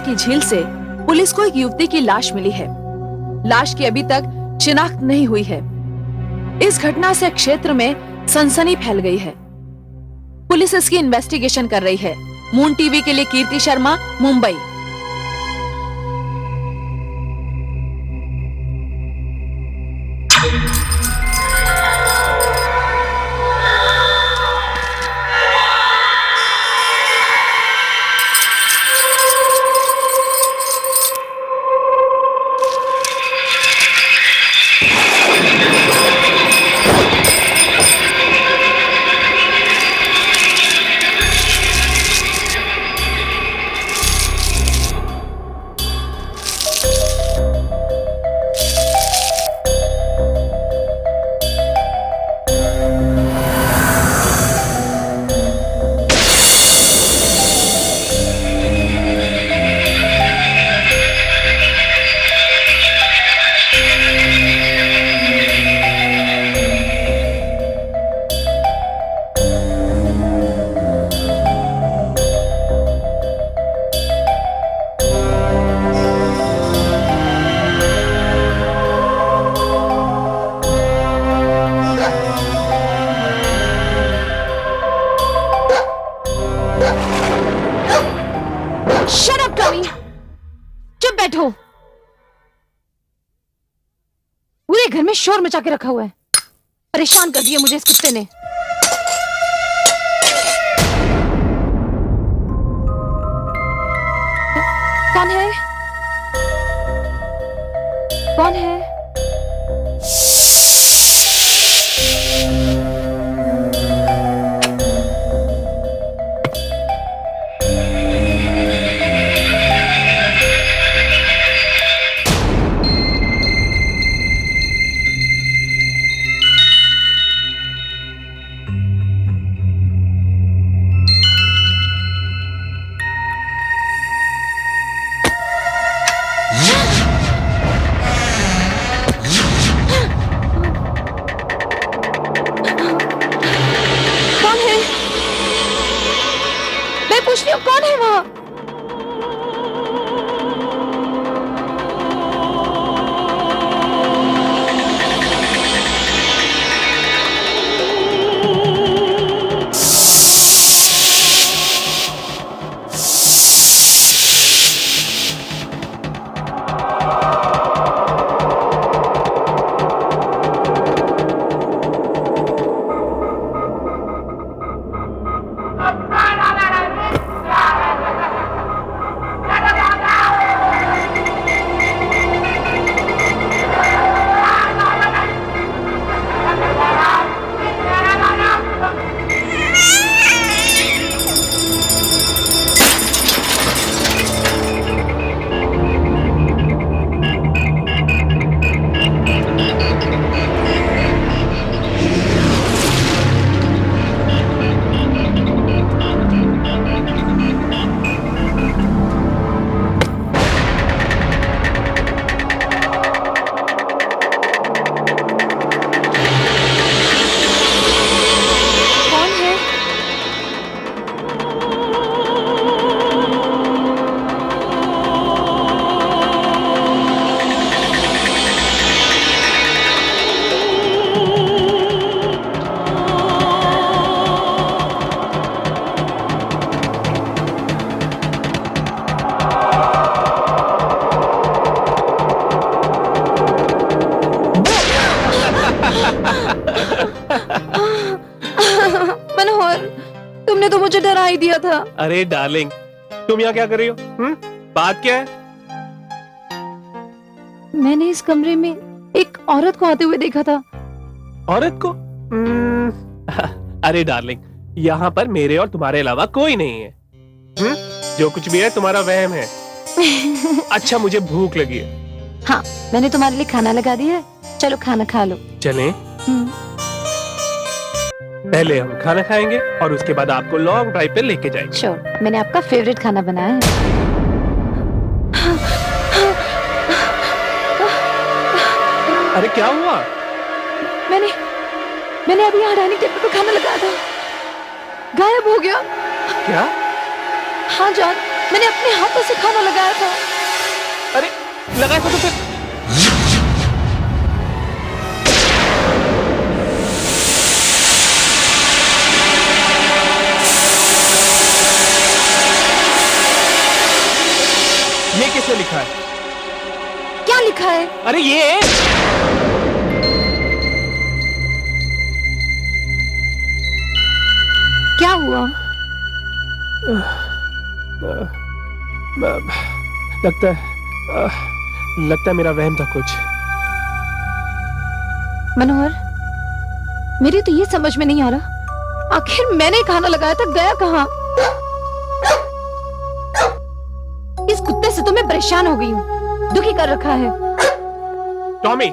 की झील से पुलिस को एक युवती की लाश मिली है। लाश की अभी तक शिनाख्त नहीं हुई है। इस घटना से क्षेत्र में सनसनी फैल गई है। पुलिस इसकी इन्वेस्टिगेशन कर रही है। मून टीवी के लिए कीर्ति शर्मा, मुंबई। पूरे घर में शोर मचा के रखा हुआ है। परेशान कर दिया मुझे इस कुत्ते ने। कौन है? कौन है? पूछ रही हूँ कौन है वहां? मनोहर, तुमने तो मुझे डरा ही दिया था। अरे डार्लिंग, तुम यहाँ क्या कर रही हो? बात क्या है? मैंने इस कमरे में एक औरत को आते हुए देखा था। औरत को? अरे डार्लिंग, यहाँ पर मेरे और तुम्हारे अलावा कोई नहीं है। जो कुछ भी है तुम्हारा वहम है। अच्छा, मुझे भूख लगी है। हाँ, मैंने तुम्हारे लिए खाना लगा दिया है। चलो खाना खा लो। चलें? पहले हम खाना खाएंगे और उसके बाद आपको लॉन्ग ड्राइव पे लेके जाएंगे। श्योर, मैंने आपका फेवरेट खाना बनाया है। अरे क्या हुआ? मैंने अभी यहाँ डाइनिंग टेबल पे खाना लगाया था, गायब हो गया। क्या? हाँ जान, मैंने अपने हाथों से खाना लगाया था लगाया था तो फिर ये किसने लिखा है? क्या लिखा है? अरे ये क्या हुआ? लगता है मेरा वहम था कुछ। मनोहर, मेरी तो ये समझ में नहीं आ रहा, आखिर मैंने खाना लगाया था, गया कहाँ? इस कुत्ते से तो मैं परेशान हो गई हूँ, दुखी कर रखा है। Tommy,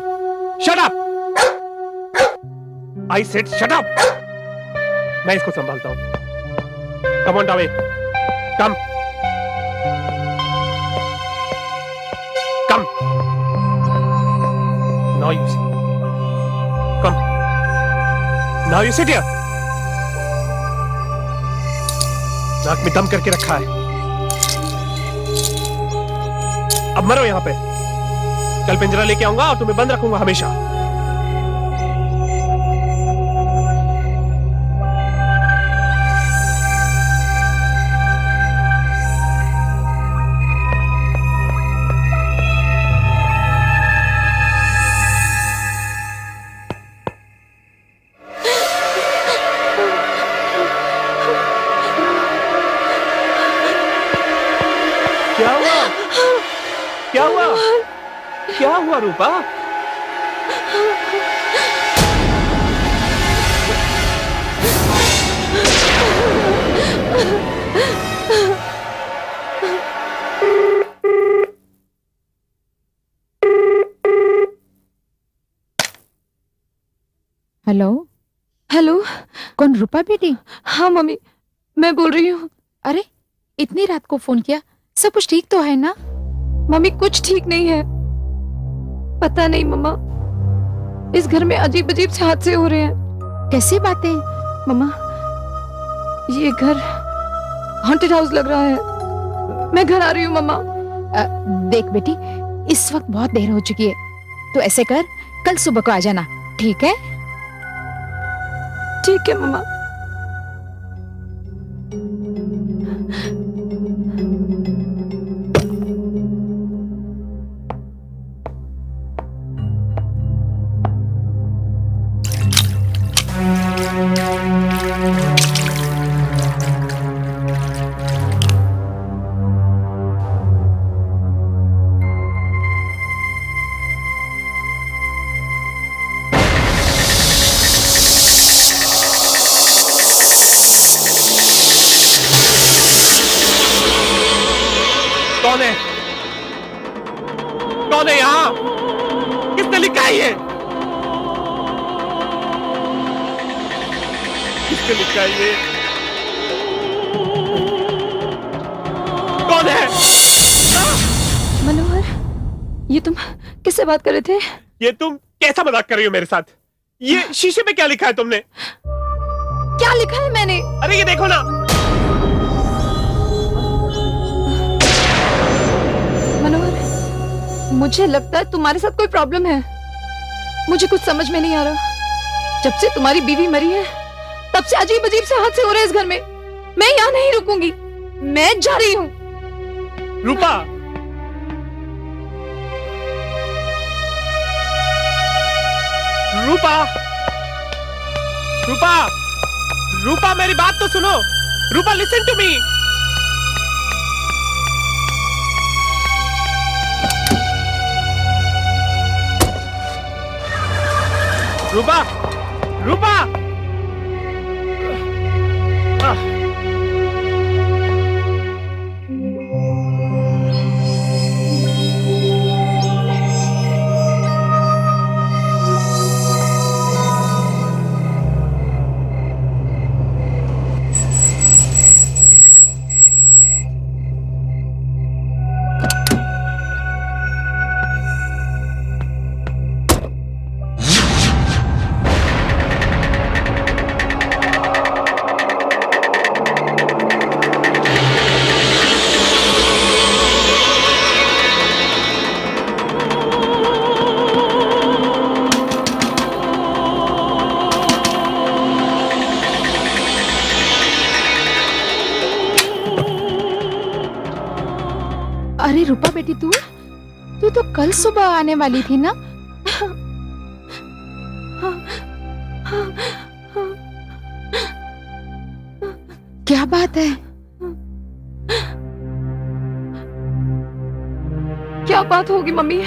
shut up! I said shut up! मैं इसको संभालता हूँ। Come on Tommy, come come. Now you sit, come. Now you sit here. नाक में दम करके रखा है, अब मरो यहां पे। कल पिंजरा लेके आऊंगा और तुम्हें बंद रखूंगा हमेशा। क्या हुआ? क्या हुआ? क्या हुआ रूपा? हेलो। हेलो। कौन, रूपा बेटी? हाँ मम्मी, मैं बोल रही हूँ। अरे इतनी रात को फोन किया, सब कुछ ठीक तो है ना? मम्मी कुछ ठीक नहीं है, पता नहीं मम्मा, इस घर में अजीब अजीब से हादसे हो रहे हैं। कैसी बातें? मम्मा, ये घर हॉन्टेड हाउस लग रहा है। मैं घर आ रही हूँ मम्मा। देख बेटी, इस वक्त बहुत देर हो चुकी है, तो ऐसे कर, कल सुबह को आ जाना, ठीक है? ठीक है मम्मा। कौन है? कौन है यहाँ? किसने लिखा है ये? किसने लिखा है ये? कौन है? मनोहर, ये तुम किससे बात कर रहे थे? ये तुम कैसा मजाक कर रही हो मेरे साथ? ये शीशे पे क्या लिखा है तुमने? क्या लिखा है मैंने? अरे ये देखो ना। मनोहर, मुझे लगता है तुम्हारे साथ कोई प्रॉब्लम है। मुझे कुछ समझ में नहीं आ रहा। जब से तुम्हारी बीवी मरी है, तब से अजीब अजीब से हादसे हो रहे हैं इस घर में। मैं यहाँ नहीं रुकूंगी, मैं जा रही हूँ। रूपा, रूपा, रूपा, रूपा, मेरी बात तो सुनो। रूपा, लिसन टू मी। रूपा, रूपा, अरे रूपा बेटी, तू तू तो कल सुबह आने वाली थी ना? क्या बात है? क्या बात होगी मम्मी?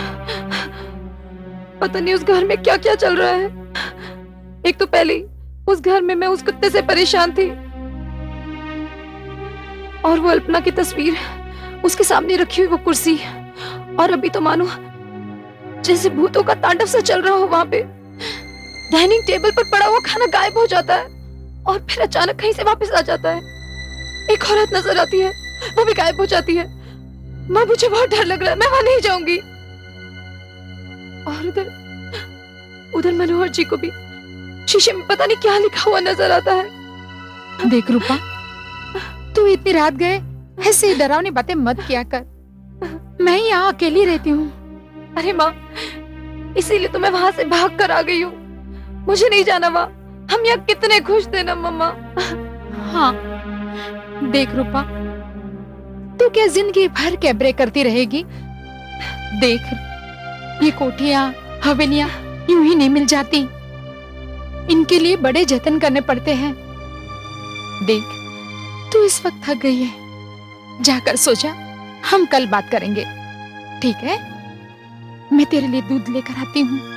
पता नहीं उस घर में क्या क्या चल रहा है। एक तो पहले ही उस घर में मैं उस कुत्ते से परेशान थी, और वो अल्पना की तस्वीर, उसके सामने रखी हुई वो कुर्सी, और अभी तो मानो जैसे भूतों का तांडव सा चल रहा हो वहां पे। डाइनिंग टेबल पर पड़ा हुआ खाना गायब हो जाता है और फिर अचानक कहीं से वापस आ जाता है। एक औरत नजर आती है, वो भी गायब हो जाती है। माँ, मुझे बहुत डर लग रहा है, मैं वहां नहीं जाऊंगी। और उधर उधर मनोहर जी को भी शीशे में पता नहीं क्या लिखा हुआ नजर आता है। देख रूपा, तू इतनी रात गए ऐसे डरावनी बातें मत किया कर। मैं यहाँ अकेली रहती हूँ। अरे माँ, इसीलिए तो मैं वहां से भाग कर आ गई हूँ। मुझे नहीं जाना वहां। हम यहाँ कितने खुश थे ना मम्मा। हाँ, देख रूपा, तू क्या जिंदगी भर कैबरे करती रहेगी? देख, ये कोठियां हवेलियां यूं ही नहीं मिल जाती, इनके लिए बड़े जतन करने पड़ते हैं। देख, तू इस वक्त थक गई है, जाकर सो जा। हम कल बात करेंगे, ठीक है? मैं तेरे लिए दूध लेकर आती हूँ।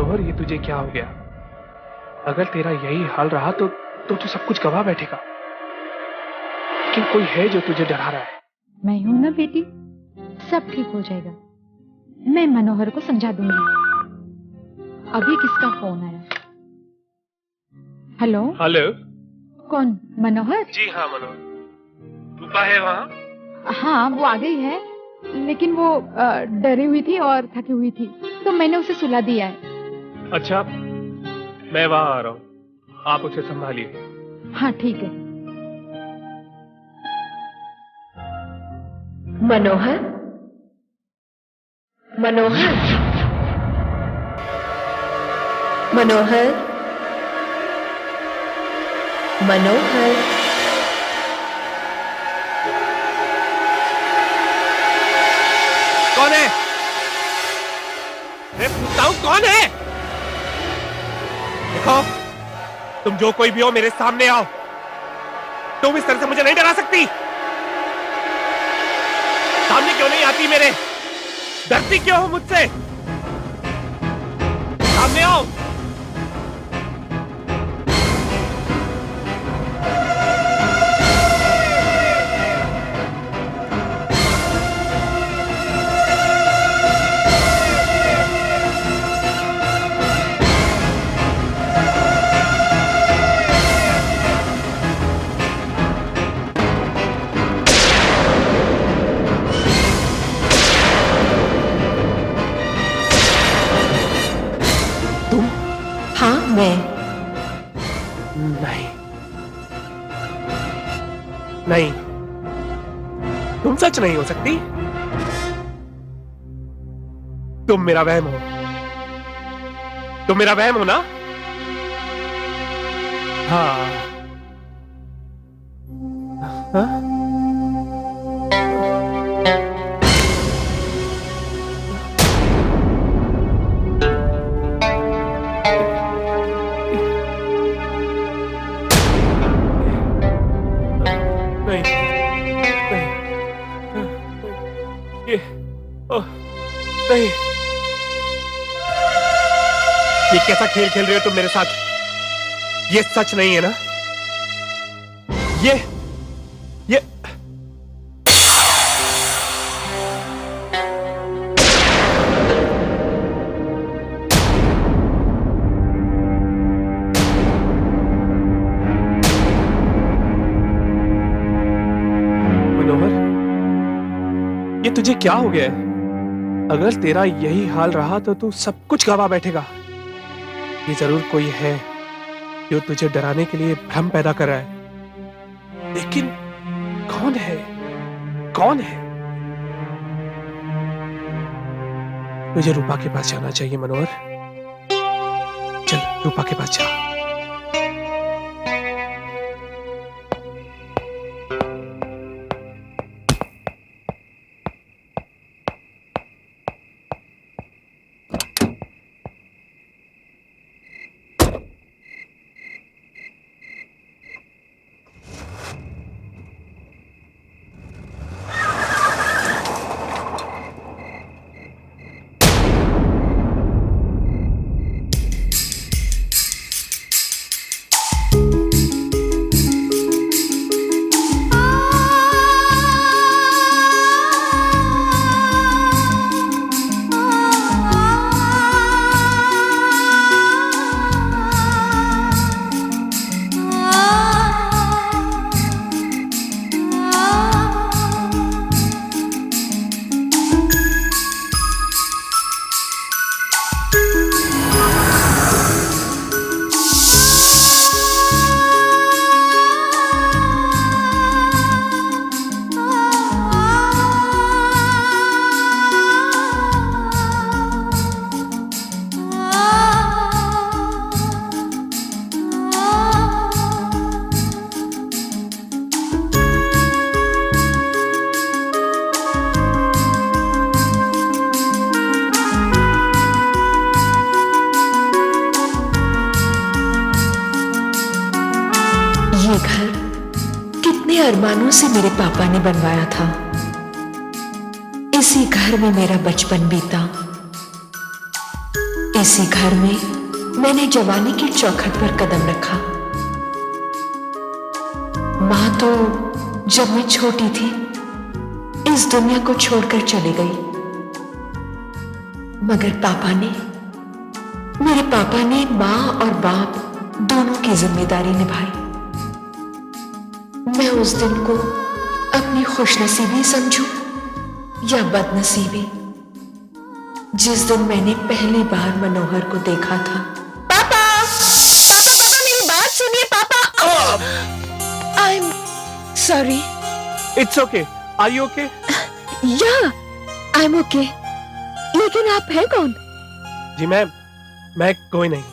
मनोहर, ये तुझे क्या हो गया? अगर तेरा यही हाल रहा तो तू सब कुछ गवा बैठेगा। लेकिन कोई है जो तुझे डरा रहा है। मैं हूं ना बेटी, सब ठीक हो जाएगा। मैं मनोहर को समझा दूंगी। अभी किसका फोन आया? Hello hello. कौन? मनोहर? जी हाँ मनोहर। रूपा है वहाँ? हाँ, वो आ गई है, लेकिन वो डरी हुई थी और थकी हुई थी, तो मैंने उसे सुला दिया है। अच्छा, मैं वहाँ आ रहा हूँ, आप उसे संभालिए। हाँ ठीक है। मनोहर, मनोहर, मनोहर, मनोहर। कौन है? मैं पूछता हूँ कौन है? देखो, तुम जो कोई भी हो मेरे सामने आओ। तुम इस तरह से मुझे नहीं डरा सकती। सामने क्यों नहीं आती मेरे? डरती क्यों हो मुझसे? सामने आओ। हाँ, मैं। नहीं, नहीं, तुम सच नहीं हो सकती। तुम मेरा वहम हो। तुम मेरा वहम हो ना? हाँ। हाँ? नहीं, नहीं, ये, ओह, नहीं, ये कैसा खेल खेल रहे हो तुम मेरे साथ? ये सच नहीं है ना? ये मनोहर, ये तुझे क्या हो गया है? अगर तेरा यही हाल रहा तो तू सब कुछ गवा बैठेगा। ये जरूर कोई है जो तुझे डराने के लिए भ्रम पैदा कर रहा है। लेकिन कौन है? कौन है? मुझे रूपा के पास जाना चाहिए मनोहर। चल रूपा के पास जा। ये घर कितने अरमानों से मेरे पापा ने बनवाया था। इसी घर में मेरा बचपन बीता, इसी घर में मैंने जवानी की चौखट पर कदम रखा। मां तो जब मैं छोटी थी इस दुनिया को छोड़कर चली गई, मगर मेरे पापा ने मां और बाप दोनों की जिम्मेदारी निभाई। मैं उस दिन को अपनी खुशनसीबी समझूं या बदनसीबी, जिस दिन मैंने पहली बार मनोहर को देखा था। पापा मेरी बात सुनिए पापा। I am sorry. It's okay, are you okay? या आई एम ओके। लेकिन आप हैं कौन? जी मैं कोई नहीं।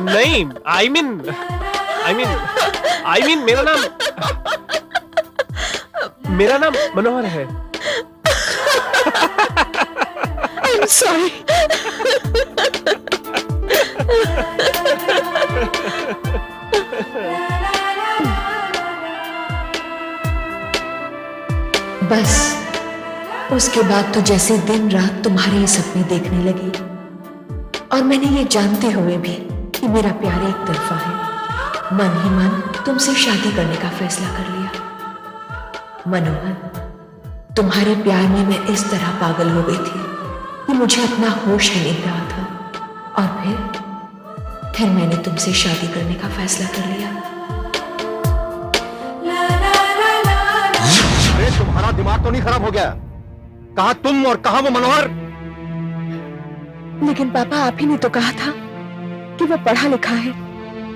नहीं, आई मीन मेरा नाम मनोहर है। आई एम सॉरी। बस उसके बाद तो जैसे दिन रात तुम्हारे ये सपने देखने लगी, और मैंने ये जानते हुए भी कि मेरा प्यार एक तरफा है, मन ही मन तुमसे शादी करने का फैसला कर लिया। मनोहर, तुम्हारे प्यार में मैं इस तरह पागल हो गई थी कि मुझे अपना होश ही नहीं रहा था, और फिर मैंने तुमसे शादी करने का फैसला कर लिया। अरे तुम्हारा दिमाग तो नहीं खराब हो गया? कहा तुम और कहा वो मनोहर? लेकिन पापा, आप ही ने तो कहा था कि वो पढ़ा लिखा है,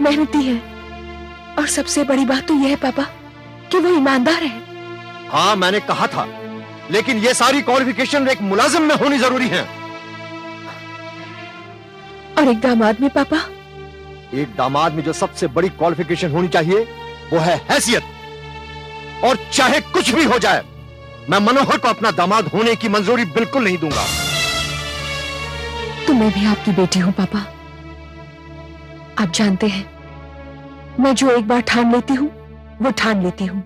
मेहनती है, और सबसे बड़ी बात तो यह है पापा कि वो ईमानदार है। हाँ, मैंने कहा था, लेकिन ये सारी क्वालिफिकेशन एक मुलाजिम में होनी जरूरी है। और एक दामाद में पापा? एक दामाद में जो सबसे बड़ी क्वालिफिकेशन होनी चाहिए वो है हैसियत। और चाहे कुछ भी हो जाए, मैं मनोहर को अपना दामाद होने की मंजूरी बिल्कुल नहीं दूंगा। तो मैं भी आपकी बेटी हूं पापा। आप जानते हैं, मैं जो एक बार ठान लेती हूं वो ठान लेती हूं।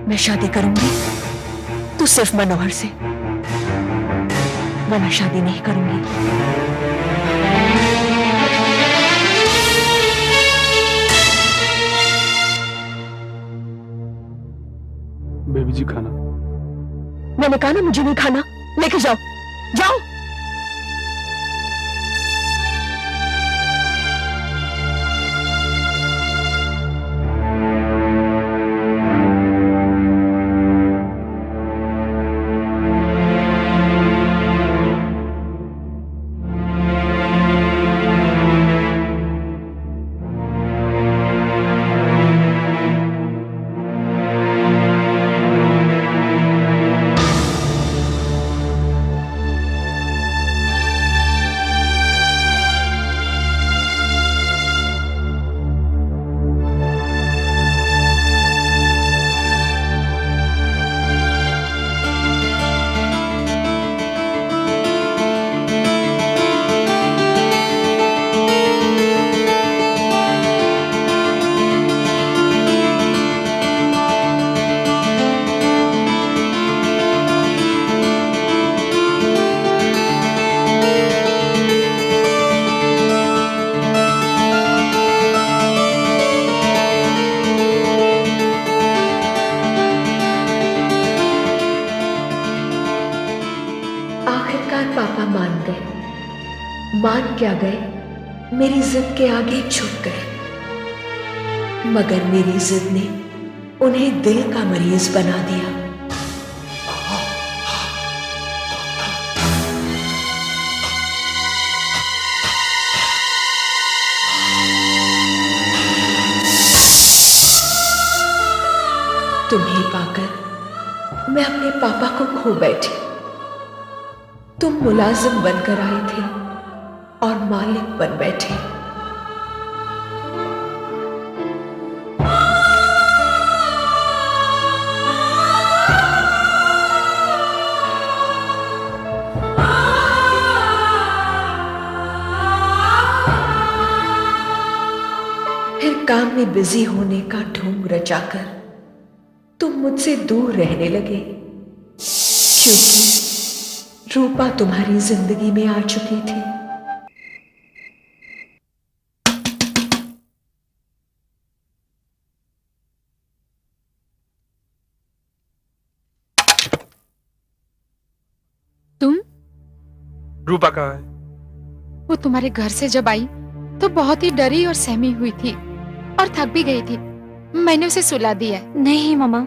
मैं शादी करूंगी तो सिर्फ मनोहर से, वरना शादी नहीं करूंगी। बेबी जी खाना। मैंने कहा ना मुझे नहीं खाना, लेके जाओ, जाओ। पापा मान गए। मान क्या गए, मेरी जिद के आगे झुक गए। मगर मेरी जिद ने उन्हें दिल का मरीज बना दिया। तुम्हें पाकर मैं अपने पापा को खो बैठी। तुम मुलाजिम बनकर आए थे और मालिक बन बैठे। फिर काम में बिजी होने का ढोंग रचाकर तुम मुझसे दूर रहने लगे क्योंकि रूपा तुम्हारी जिंदगी में आ चुकी थी। तुम? रूपा कहाँ है? वो तुम्हारे घर से जब आई तो बहुत ही डरी और सहमी हुई थी और थक भी गई थी। मैंने उसे सुला दिया। नहीं मामा,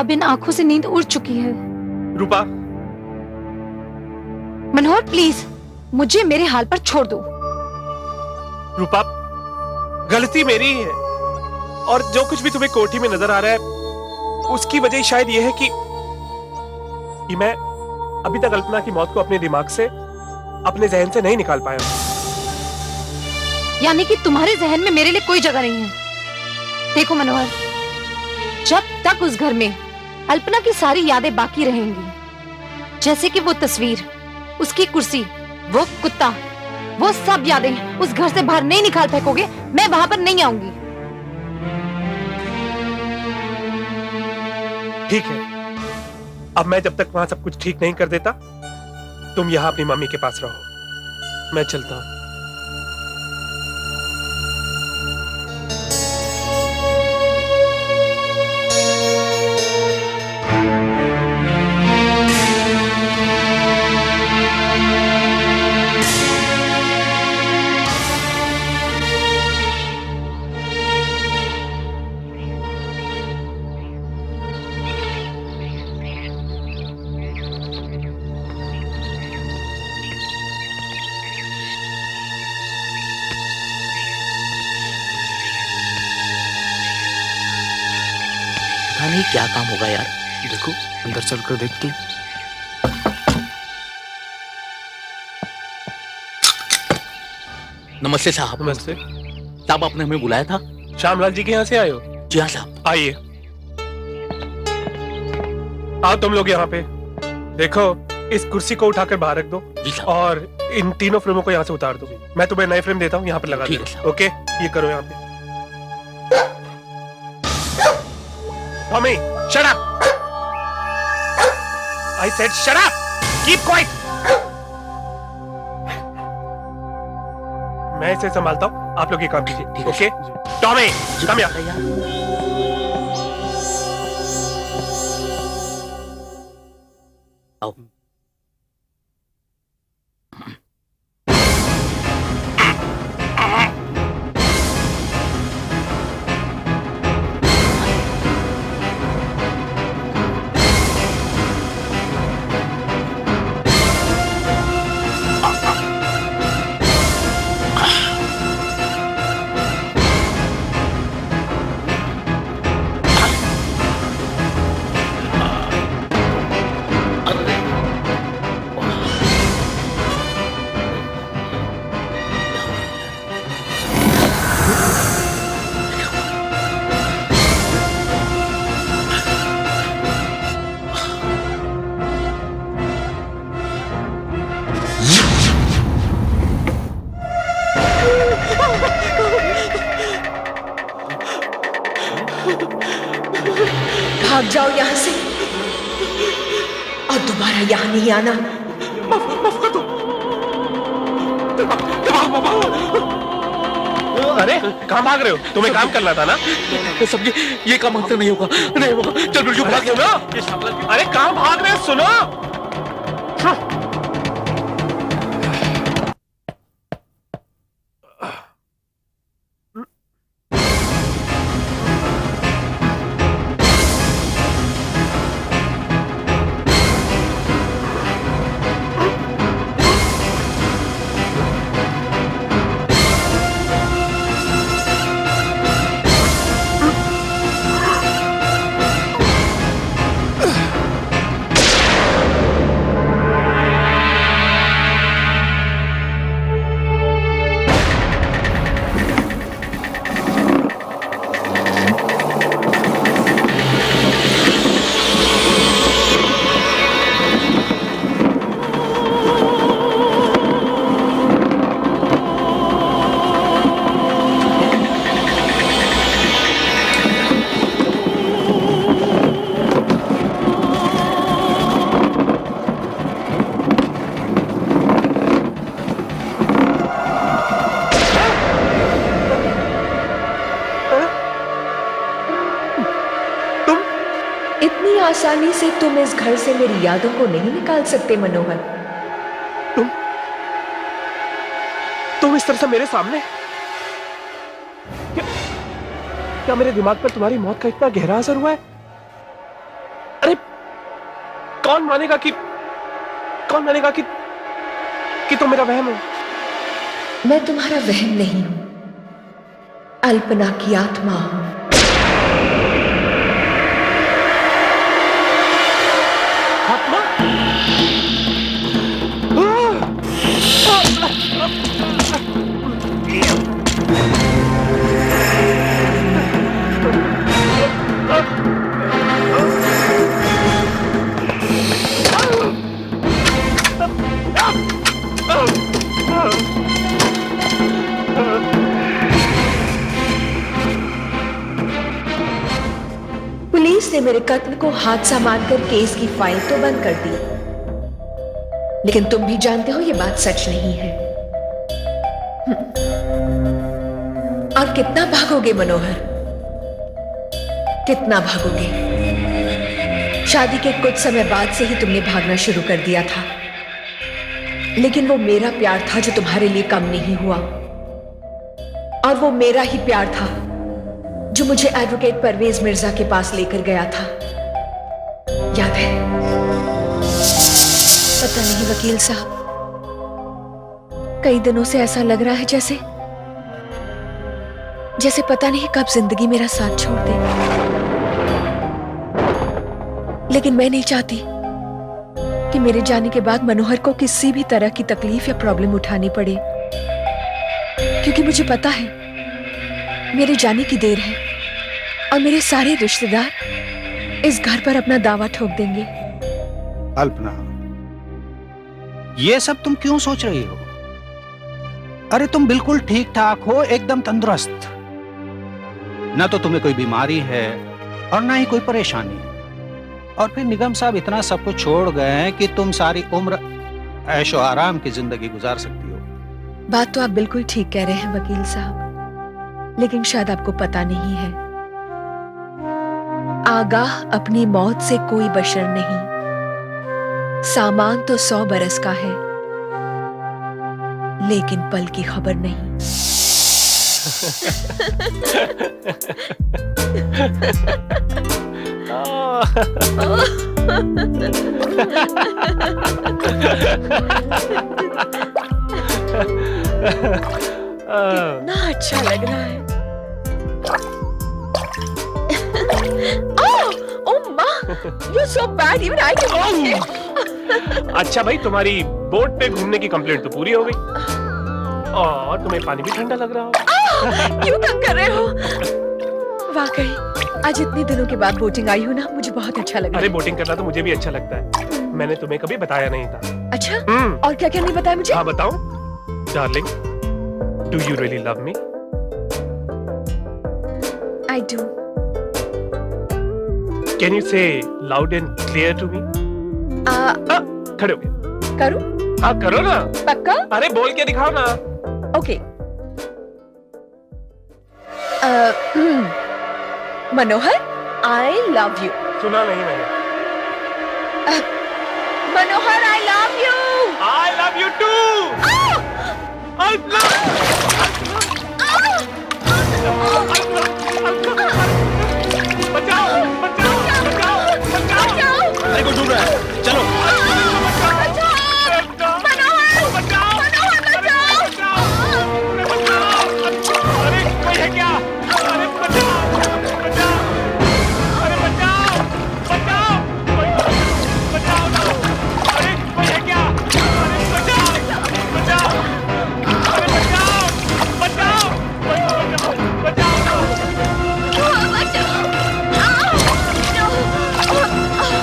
अब इन आंखों से नींद उड़ चुकी है। रूपा, मनोहर प्लीज मुझे मेरे हाल पर छोड़ दो। रूपा, गलती मेरी ही है और जो कुछ भी तुम्हें कोठी में नजर आ रहा है उसकी वजह शायद यह है कि मैं अभी तक अल्पना की मौत को अपने दिमाग से, अपने जहन से नहीं निकाल पाया हूं। यानी कि तुम्हारे जहन में मेरे लिए कोई जगह नहीं है। देखो मनोहर, जब तक उस घर में अल्पना की सारी यादें बाकी रहेंगी, जैसे कि वो तस्वीर, उसकी कुर्सी, वो कुत्ता, वो सब यादें उस घर से बाहर नहीं निकाल फेंकोगे, मैं वहां पर नहीं आऊंगी। ठीक है, अब मैं जब तक वहां सब कुछ ठीक नहीं कर देता, तुम यहां अपनी मम्मी के पास रहो। मैं चलता हूं। पता नहीं क्या काम होगा यार। देखो अंदर चलकर देखते हैं। नमस्ते साहब। नमस्ते। साहब आपने हमें बुलाया था? श्यामलाल जी के यहाँ से आए हो? जी हाँ साहब। आइए, आओ तुम लोग यहाँ पे। देखो, इस कुर्सी को उठाकर बाहर रख दो जी साहब। और इन तीनों फ्रेमों को यहाँ से उतार दो। मैं तुम्हें नए फ्रेम देता हूँ, यहाँ पे लगा ठीक दो। है साहब। ओके, ये करो यहाँ पे। Tommy, shut up! I said shut up! Keep quiet! मैं इसे संभालता हूँ, आप लोग ये काम कीजिए। ओके? Tommy, come here. आओ। भाग जाओ यहां से और दोबारा यहां नहीं आना। अरे, कहाँ भाग रहे हो? तुम्हें काम करना था ना? समझे, ये काम हमसे नहीं होगा। नहीं होगा। चल बिल्कुल भाग। सुनो, अरे कहाँ भाग रहे हो? सुनो। आसानी से तुम इस घर से मेरी यादों को नहीं निकाल सकते मनोहर। तुम इस तरह से मेरे सामने? क्या मेरे दिमाग पर तुम्हारी मौत का इतना गहरा असर हुआ है? अरे कौन मानेगा कि तुम मेरा वहम हो? मैं तुम्हारा वहम नहीं हूं, अल्पना की आत्मा हूं। आत्मा? पुलिस ने मेरे कत्ल को हादसा मानकर केस की फाइल तो बंद कर दी, लेकिन तुम भी जानते हो यह बात सच नहीं है। और कितना भागोगे मनोहर, कितना भागोगे? शादी के कुछ समय बाद से ही तुमने भागना शुरू कर दिया था, लेकिन वो मेरा प्यार था जो तुम्हारे लिए कम नहीं हुआ। और वो मेरा ही प्यार था जो मुझे एडवोकेट परवेज मिर्जा के पास लेकर गया था, याद है? पता नहीं वकील साहब, कई दिनों से ऐसा लग रहा है जैसे पता नहीं कब जिंदगी मेरा साथ छोड़ दे। लेकिन मैं नहीं चाहती कि मेरे जाने के बाद मनोहर को किसी भी तरह की तकलीफ या प्रॉब्लम उठानी पड़े, क्योंकि मुझे पता है मेरे जाने की देर है और मेरे सारे रिश्तेदार इस घर पर अपना दावा ठोक देंगे। अल्पना, ये सब तुम क्यों सोच रही हो? अरे तुम बिल्कुल ठीक ठाक हो, एकदम तंदुरुस्त। ना तो तुम्हें कोई बीमारी है और ना ही कोई परेशानी। और फिर निगम साहब इतना सब कुछ छोड़ गए हैं कि तुम सारी उम्र ऐशो आराम की जिंदगी गुजार सकती हो। बात तो आप बिल्कुल ठीक कह रहे हैं वकील साहब, लेकिन शायद आपको पता नहीं है, आगाह अपनी मौत से कोई बशर नहीं। सामान तो 100 बरस का है, लेकिन पल की खबर नहीं। कितना अच्छा लग रहा है। Oh माँ, you're so bad, even I can watch it. अच्छा भाई, तुम्हारी बोट पे घूमने की कंप्लेंट तो पूरी हो गई और तुम्हें पानी भी ठंडा लग रहा हो। क्यों तंग कर रहे हो? वाकई आज इतने दिनों के बाद बोटिंग आई हूँ ना, मुझे बहुत अच्छा लग रहा अरे है। बोटिंग करना तो मुझे भी अच्छा लगता है, मैंने तुम्हें कभी बताया नहीं था। अच्छा, और क्या क्या नहीं बताया मुझे? हाँ बताऊं? Darling, do you really love me? I do. Can you say loud and clear to me? खड़े हो गए। करूं? हाँ करो ना। पक्का? अरे बोल के दिखाओ ना। Okay. Manohar, I love you. सुना नहीं मैंने। मनोहर, I love you. I love you too. I love. बचाओ, बचाओ, बचाओ, बचाओ। अरे वो डूब रहा है, चलो। अरे कोई है क्या? अरे बचाओ, बचाओ, अरे बचाओ, बचाओ, बचाओ, अरे कोई है क्या? अरे बचाओ, बचाओ, अरे बचाओ, बचाओ, बचाओ,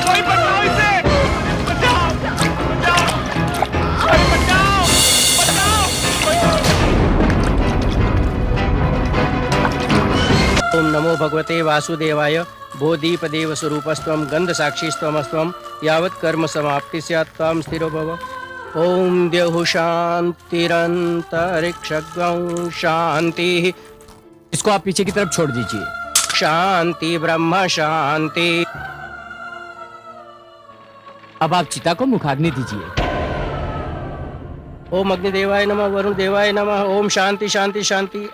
कोई बचाओ इसे, बचाओ, बचाओ, अरे बचाओ, बचाओ। ओम नमो भगवते वासुदेवाय। बोधीपदेव स्वरूपस्त्वं गंधसाक्षीस्त्वमस्त्वं यावत् कर्म समाप्ति स्यात् त्वं स्थिरो भव। ओम द्यौः शान्तिरन्तरिक्षगं शान्तिः। इसको आप पीछे की तरफ छोड़ दीजिए। शांति ब्रह्म शांति। अब आप चिता को मुखाग्नि दीजिए। ओम अग्निदेवाय नमः, वरुण देवाय नमः। ओम शांति शांति शांति।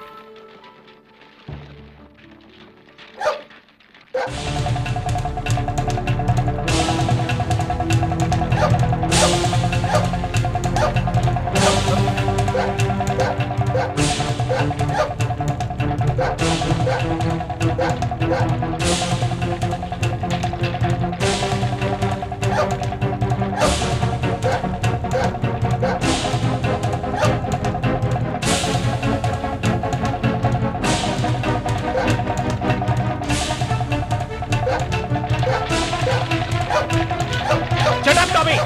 Shut up, Tommy!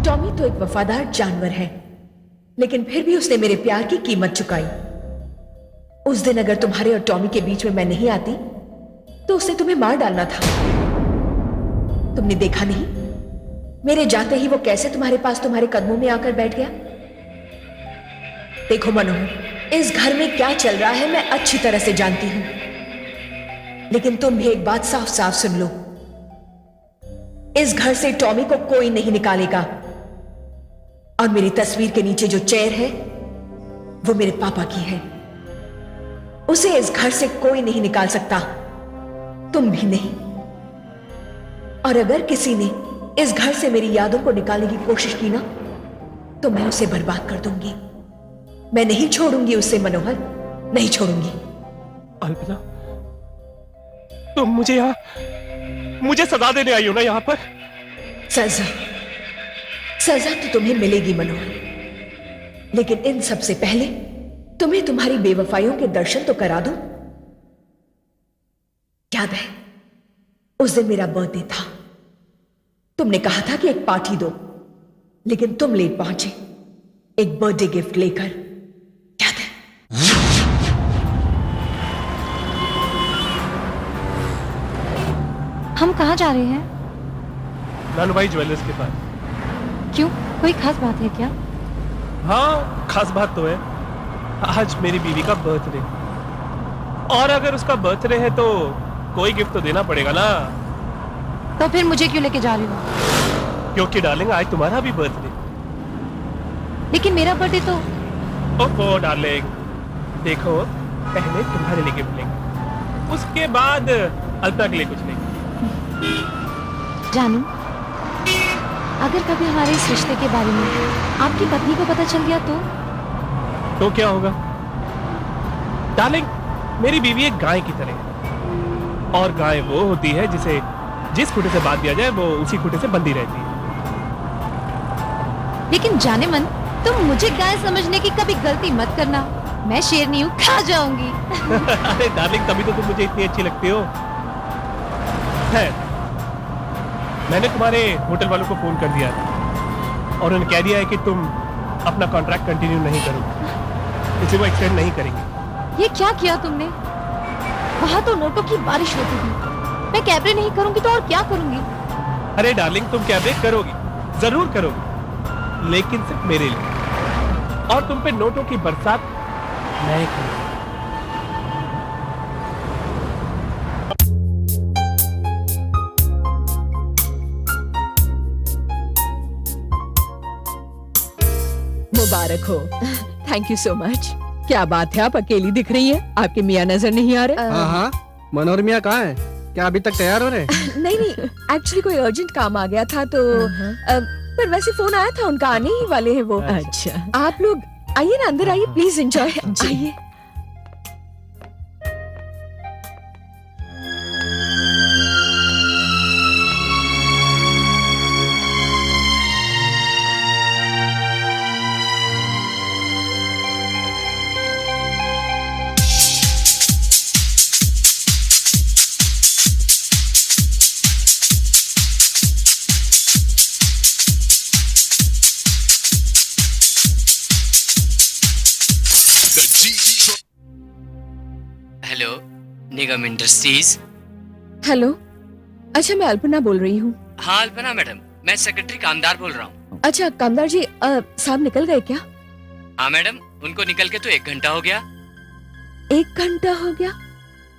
टॉमी तो एक वफादार जानवर है, लेकिन फिर भी उसने मेरे प्यार की कीमत चुकाई। उस दिन अगर तुम्हारे और टॉमी के बीच में मैं नहीं आती तो उसने तुम्हें मार डालना था। तुमने देखा नहीं मेरे जाते ही वो कैसे तुम्हारे पास तुम्हारे कदमों में आकर बैठ गया। देखो मनोहर, इस घर में क्या चल रहा है मैं अच्छी तरह से जानती हूं, लेकिन तुम भी एक बात साफ साफ सुन लो। इस घर से टॉमी को कोई नहीं निकालेगा, और मेरी तस्वीर के नीचे जो चेयर है वो मेरे पापा की है। उसे इस घर से कोई नहीं निकाल सकता, तुम भी नहीं। और अगर किसी ने इस घर से मेरी यादों को निकालने की कोशिश की ना, तो मैं उसे बर्बाद कर दूंगी। मैं नहीं छोड़ूंगी उसे मनोहर, नहीं छोड़ूंगी। अल्पना, तुम मुझे सजा देने आई हो ना यहाँ पर? सजा तो तुम्हें मिलेगी मनोहर, लेकिन इन सबसे पहले तुम्हें तुम्हारी बेवफाइयों के दर्शन तो करा दूं। याद है उस दिन मेरा बर्थडे था, तुमने कहा था कि एक पार्टी दो, लेकिन तुम लेट पहुंचे एक बर्थडे गिफ्ट लेकर, याद है? हम कहाँ जा रहे हैं? नानूभाई ज्वेलर्स के पास। क्यों, कोई खास बात है क्या? हाँ, खास बात तो है। आज मेरी बीवी का बर्थडे, और अगर उसका बर्थडे है तो कोई गिफ्ट तो देना पड़ेगा ना। तो फिर मुझे क्यों लेके जा रही हो? क्योंकि डार्लिंग आज तुम्हारा भी बर्थडे। लेकिन मेरा बर्थडे तो... ओहो डार्लिंग, देखो पहले तुम्हारे लिए गिफ्ट लेंगे, उसके बाद अल्पना के लिए कुछ लेंगे। जानू, अगर कभी हमारे इस रिश्ते के बारे में आपकी पत्नी को पता चल गया तो क्या होगा? डार्लिंग, मेरी बीवी एक गाय की तरह है, और गाय वो होती है जिसे जिस खूंटे से बांध दिया जाए वो उसी खूंटे से बंधी रहती है। लेकिन जाने मन, तुम मुझे गाय समझने की कभी गलती मत करना, मैं शेरनी हूँ, खा जाऊंगी। अरे डार्लिंग, तभी तो तुम मुझे इतनी अच्छी लगती हो। है, मैंने तुम्हारे होटल वालों को फोन कर दिया था और उन्होंने कह दिया है कि तुम अपना कॉन्ट्रैक्ट कंटिन्यू नहीं करोगे, इसे वो एक्सटेंड नहीं करेंगे। ये क्या किया तुमने? वहां तो नोटों की बारिश होती थी, मैं कैबरे नहीं करूंगी तो और क्या करूंगी? अरे डार्लिंग, तुम कैबरे करोगी, जरूर करोगी, लेकिन सिर्फ मेरे लिए। और तुम पे नोटों की बरसात मैं करूंगा। मुबारक हो। Thank you so much. क्या बात है, आप अकेली दिख रही हैं? आपके मियाँ नजर नहीं आ रहे? हाँ हाँ, मनोहर मियाँ कहाँ है? क्या अभी तक तैयार हो रहे? नहीं नहीं, एक्चुअली कोई अर्जेंट काम आ गया था तो पर वैसे फोन आया था, उनका आने ही वाले हैं वो। अच्छा, आप लोग आइए ना, अंदर आइए प्लीज, एंजॉय आइए। हेलो, निगम इंडस्ट्रीज। हेलो, अच्छा मैं अल्पना बोल रही हूँ। हाँ अल्पना मैडम, मैं सेक्रेटरी कामदार बोल रहा हूँ। अच्छा कामदार जी, साहब निकल गए क्या? हाँ मैडम, उनको निकल के तो 1 घंटा हो गया। 1 घंटा हो गया?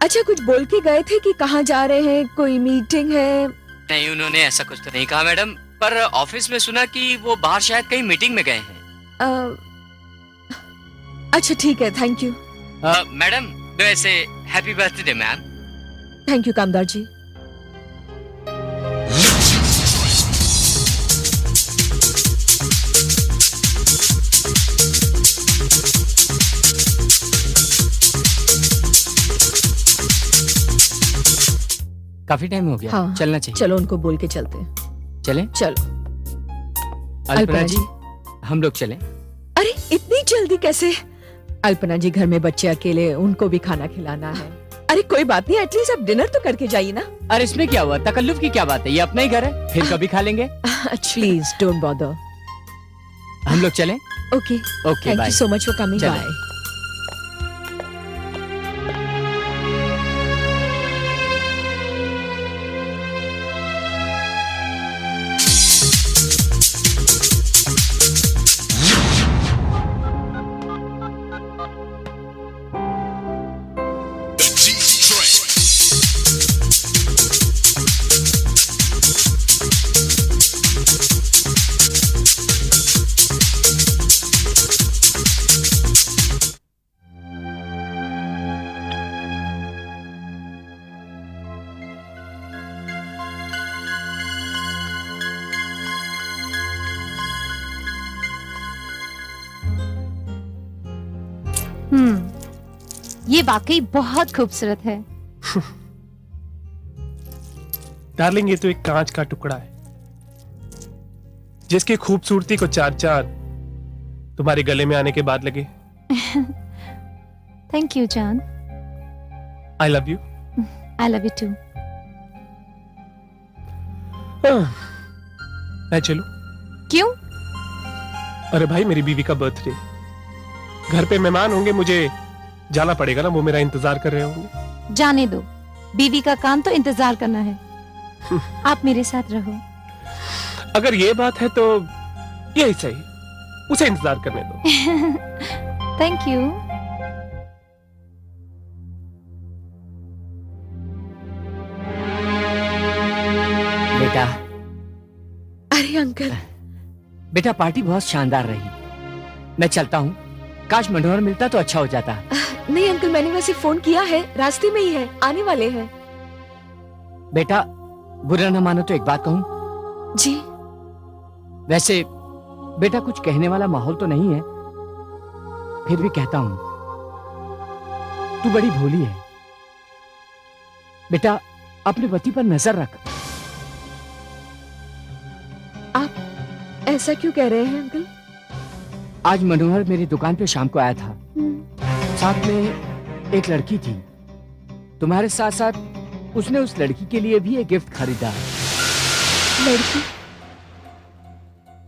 अच्छा, कुछ बोल के गए थे कि कहाँ जा रहे हैं, कोई मीटिंग है? नहीं, उन्होंने ऐसा कुछ तो नहीं कहा मैडम, पर ऑफिस में सुना कि वो बाहर शायद कहीं मीटिंग में गए हैं। अच्छा ठीक है, थैंक यू। मैडम वैसे happy birthday ma'am. Thank you Kamdar ji. काफी टाइम हो गया। हाँ, चलना चाहिए। चलो उनको बोल के चलते हैं। चलें? चलो। अल्पना जी, हम लोग चलें? अरे इतनी जल्दी कैसे? अल्पना जी, घर में बच्चे अकेले, उनको भी खाना खिलाना है। अरे कोई बात नहीं, एटलीस्ट आप डिनर तो करके जाइए ना। अरे इसमें क्या हुआ, तकल्लुफ की क्या बात है, ये अपना ही घर है, फिर कभी खा लेंगे। Please don't bother. हम लोग चलें? Okay okay, thank bye. You so much for coming. चलें। बाय। ये वाकई बहुत खूबसूरत है। डार्लिंग, ये तो एक कांच का टुकड़ा है जिसकी खूबसूरती को 4 चांद तुम्हारे गले में आने के बाद लगे। थैंक यू जान। I love you. I love you too. मैं चलूं? क्यों? अरे भाई, मेरी बीवी का बर्थडे, घर पे मेहमान होंगे, मुझे जाना पड़ेगा ना, वो मेरा इंतजार कर रहे होंगे। जाने दो, बीवी का काम तो इंतजार करना है। आप मेरे साथ रहो। अगर ये बात है तो यही सही, उसे इंतजार करने दो। Thank you. बेटा। अरे अंकल। बेटा, पार्टी बहुत शानदार रही, मैं चलता हूँ। काश मनोहर मिलता तो अच्छा हो जाता। नहीं अंकल, मैंने वैसे फोन किया है, रास्ते में ही है, आने वाले हैं। बेटा, बुरा न मानो तो एक बात कहूँ? जी। वैसे बेटा, कुछ कहने वाला माहौल तो नहीं है, फिर भी कहता हूँ, तू बड़ी भोली है। बेटा, अपने पति पर नजर रख। आप ऐसा क्यों कह रहे हैं अंकल? आज मनोहर मेरी दुकान पे शाम को आया था, साथ में एक लड़की थी। तुम्हारे साथ साथ उसने उस लड़की के लिए भी एक गिफ्ट खरीदा। लड़की?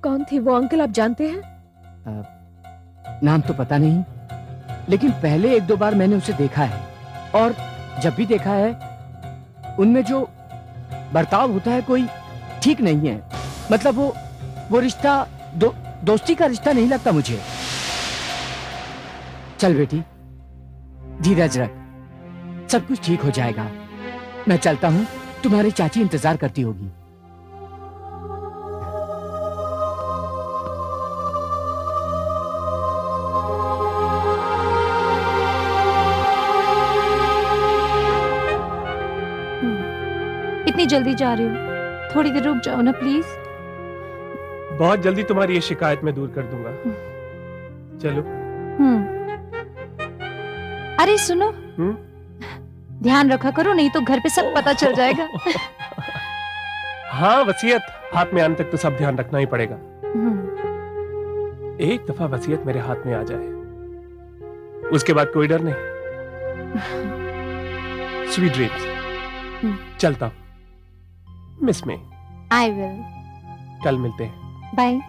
कौन थी वो अंकल, आप जानते हैं? नाम तो पता नहीं, लेकिन पहले 1-2 बार मैंने उसे देखा है, और जब भी देखा है उनमें जो बर्ताव होता है कोई ठीक नहीं है। मतलब वो रिश्ता दोस्ती का रिश्ता नहीं लगता मुझे। चल बेटी, धीरज रख, सब कुछ ठीक हो जाएगा। मैं चलता हूँ, तुम्हारी चाची इंतजार करती होगी। इतनी जल्दी जा रही हो, थोड़ी देर रुक जाओ ना प्लीज। बहुत जल्दी तुम्हारी ये शिकायत मैं दूर कर दूंगा। चलो। अरे सुनो, ध्यान रखा करो, नहीं तो घर पे सब पता चल जाएगा। हाँ, वसीयत हाथ में आने तक तो सब ध्यान रखना ही पड़ेगा। एक दफा वसीयत मेरे हाथ में आ जाए, उसके बाद कोई डर नहीं। Sweet dreams. चलता हूं। Miss me. I will. कल मिलते हैं। बाय।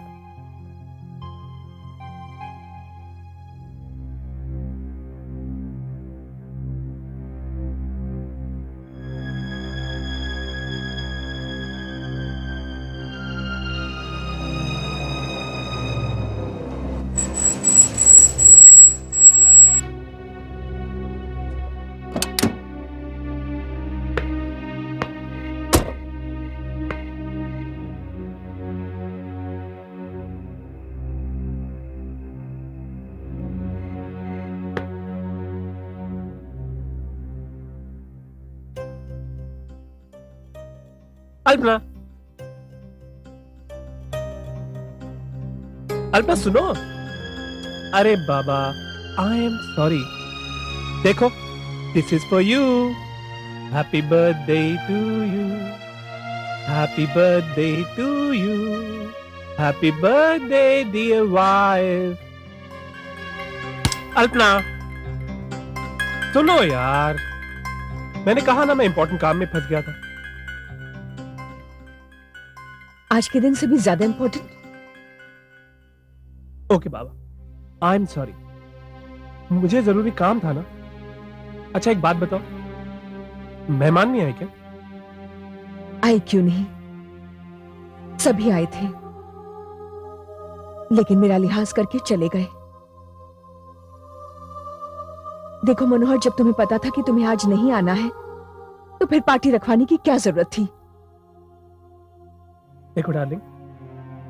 अल्पना, अल्पना सुनो। अरे बाबा, आई एम सॉरी। देखो, this is for you. Happy birthday to you. Happy birthday to you. Happy birthday dear wife. Alpana, सुनो यार, मैंने कहा ना मैं इंपॉर्टेंट काम में फंस गया था। आज के दिन से भी ज्यादा important. Okay Baba, I am sorry, मुझे जरूरी काम था ना। अच्छा एक बात बताओ, मेहमान नहीं आए क्या? आए क्यों नहीं, सभी आए थे, लेकिन मेरा लिहाज करके चले गए। देखो मनोहर, जब तुम्हें पता था कि तुम्हें आज नहीं आना है, तो फिर पार्टी रखवाने की क्या जरूरत थी? देखो डार्लिंग,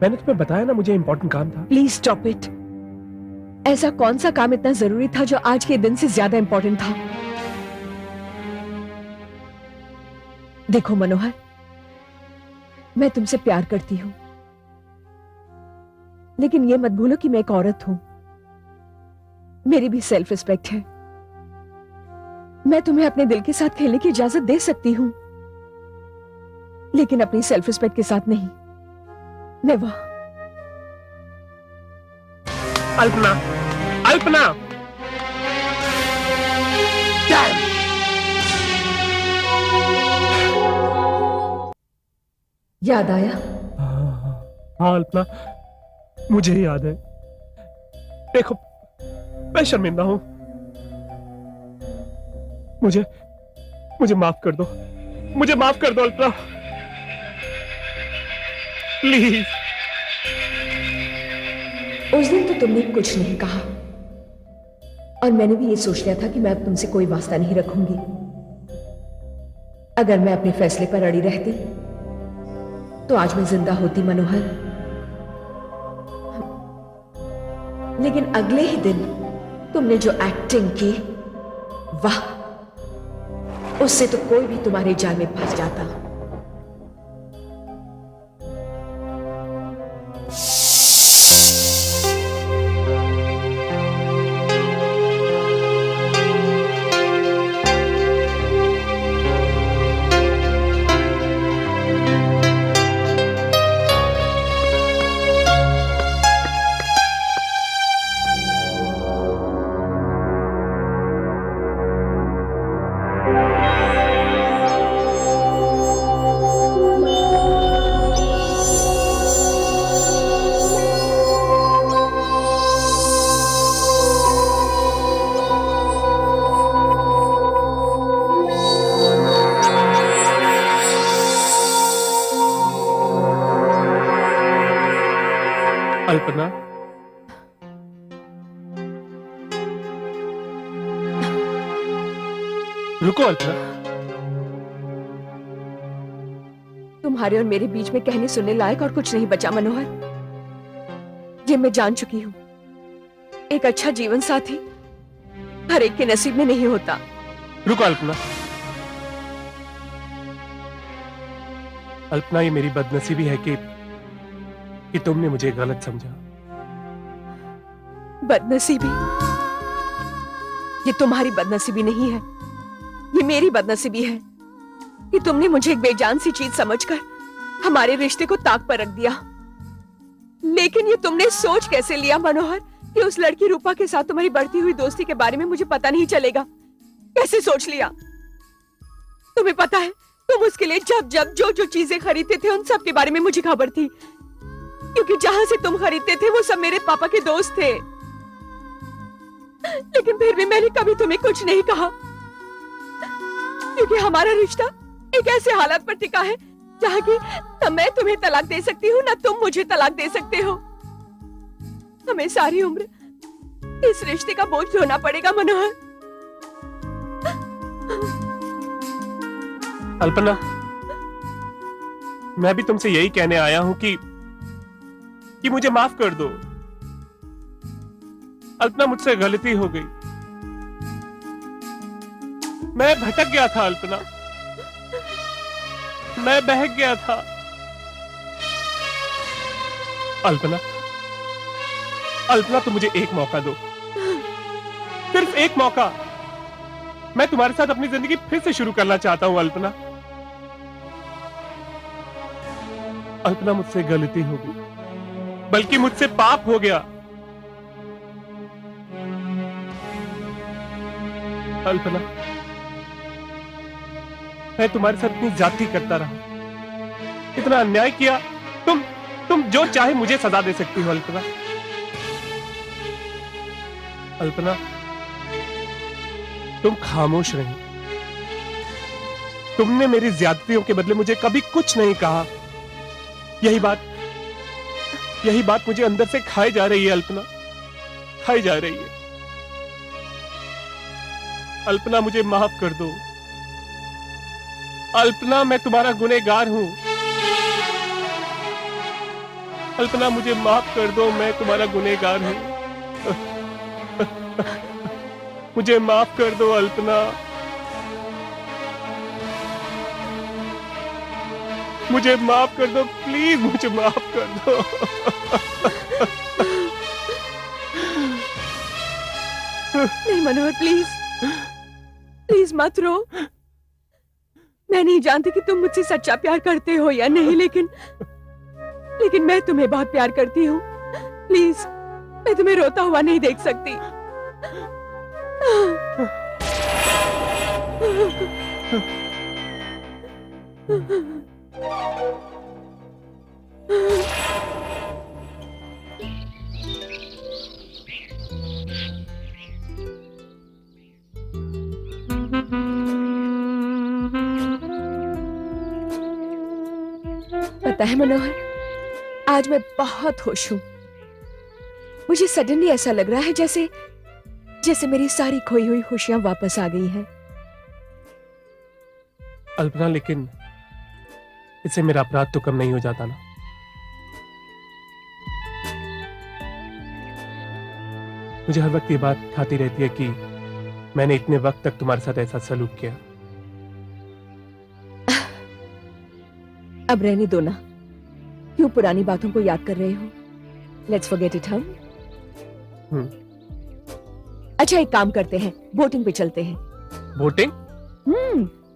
मैंने तुम्हें बताया ना मुझे इंपॉर्टेंट काम था। Please stop it. ऐसा कौन सा काम इतना जरूरी था जो आज के दिन से ज्यादा इंपॉर्टेंट था? देखो मनोहर, मैं तुमसे प्यार करती हूं, लेकिन यह मत भूलो कि मैं एक औरत हूं। मेरी भी सेल्फ रिस्पेक्ट है। मैं तुम्हें अपने दिल के साथ खेलने की इजाजत दे सकती हूं, लेकिन अपनी सेल्फ रिस्पेक्ट के साथ नहीं। नेवर। अल्पना, अल्पना, याद आया? हाँ अल्पना, मुझे याद है। देखो, मैं शर्मिंदा हूं, मुझे माफ कर दो, मुझे माफ कर दो अल्पना, प्लीज। उस दिन तो तुमने कुछ नहीं कहा, और मैंने भी ये सोच लिया था कि मैं अब तुमसे कोई वास्ता नहीं रखूंगी। अगर मैं अपने फैसले पर अड़ी रहती तो आज मैं जिंदा होती मनोहर। लेकिन अगले ही दिन तुमने जो एक्टिंग की, वाह, उससे तो कोई भी तुम्हारे जाल में फंस जाता। अल्पना, रुको अल्पना। तुम्हारे और मेरे बीच में कहने सुनने लायक और कुछ नहीं बचा मनोहर। ये मैं जान चुकी हूं, एक अच्छा जीवन साथी हर एक के नसीब में नहीं होता। रुको अल्पना। अल्पना, ये मेरी बदनसीबी है कि तुमने मुझे गलत समझा। बदनसीबी? ये तुम्हारी बदनसीबी नहीं है, ये मेरी बदनसीबी है कि तुमने मुझे एक बेजान सी चीज समझकर हमारे रिश्ते को ताक पर रख दिया। लेकिन ये तुमने सोच कैसे लिया मनोहर कि उस लड़की रूपा के साथ तुम्हारी बढ़ती हुई दोस्ती के बारे में मुझे पता नहीं चलेगा? कैसे सोच लिया? तुम्हें पता है, तुम उसके लिए जब जब जो जो चीजें खरीदते थे उन सब के बारे में मुझे खबर थी, क्योंकि जहां से तुम खरीदते थे वो सब मेरे पापा के दोस्त थे। लेकिन फिर भी मैंने कभी तुम्हें कुछ नहीं कहा, क्योंकि हमारा रिश्ता एक ऐसे हालात पर टिका है जहां की न मैं तुम्हें तलाक दे सकती हूँ, न तुम मुझे तलाक दे सकते हो। हमें सारी उम्र इस रिश्ते का बोझ ढोना पड़ेगा मनोहर। अल्पना, मैं भी तुमसे यही कहने आया हूं कि मुझे माफ कर दो। अल्पना, मुझसे गलती हो गई, मैं भटक गया था अल्पना, मैं बहक गया था। अल्पना, अल्पना, तुम मुझे एक मौका दो, सिर्फ एक मौका। मैं तुम्हारे साथ अपनी जिंदगी फिर से शुरू करना चाहता हूं अल्पना। अल्पना, मुझसे गलती हो गई, बल्कि मुझसे पाप हो गया। अल्पना, मैं तुम्हारे साथ इतनी ज्यादती करता रहा, इतना अन्याय किया। तुम जो चाहे मुझे सजा दे सकती हो अल्पना। अल्पना, तुम खामोश रही। तुमने मेरी ज्यादतियों के बदले मुझे कभी कुछ नहीं कहा। यही बात मुझे अंदर से खाई जा रही है अल्पना, खाई जा रही है। अल्पना, मुझे माफ कर दो। अल्पना, मैं तुम्हारा गुनहगार हूं। अल्पना, मुझे माफ कर दो, मैं तुम्हारा गुनहगार हूं। मुझे माफ कर दो अल्पना, मुझे माफ कर दो, प्लीज मुझे माफ कर दो। नहीं मनोहर, प्लीज प्लीज मत रो। मैं नहीं जानती कि तुम मुझसे सच्चा प्यार करते हो या नहीं, लेकिन मैं तुम्हें बहुत प्यार करती हूँ। प्लीज, मैं तुम्हें रोता हुआ नहीं देख सकती। पता है मनोहर, आज मैं बहुत खुश हूं। मुझे सडनली ऐसा लग रहा है जैसे मेरी सारी खोई हुई खुशियां वापस आ गई हैं। अल्पना, लेकिन इससे मेरा अपराध तो कम नहीं हो जाता ना? मुझे हर वक्त ये बात खाती रहती है कि मैंने इतने वक्त तक तुम्हारे साथ ऐसा सलूक किया। अब रहने दो ना, क्यों पुरानी बातों को याद कर रहे हो? Let's forget it. हम अच्छा, एक काम करते हैं, बोटिंग पे चलते हैं। बोटिंग?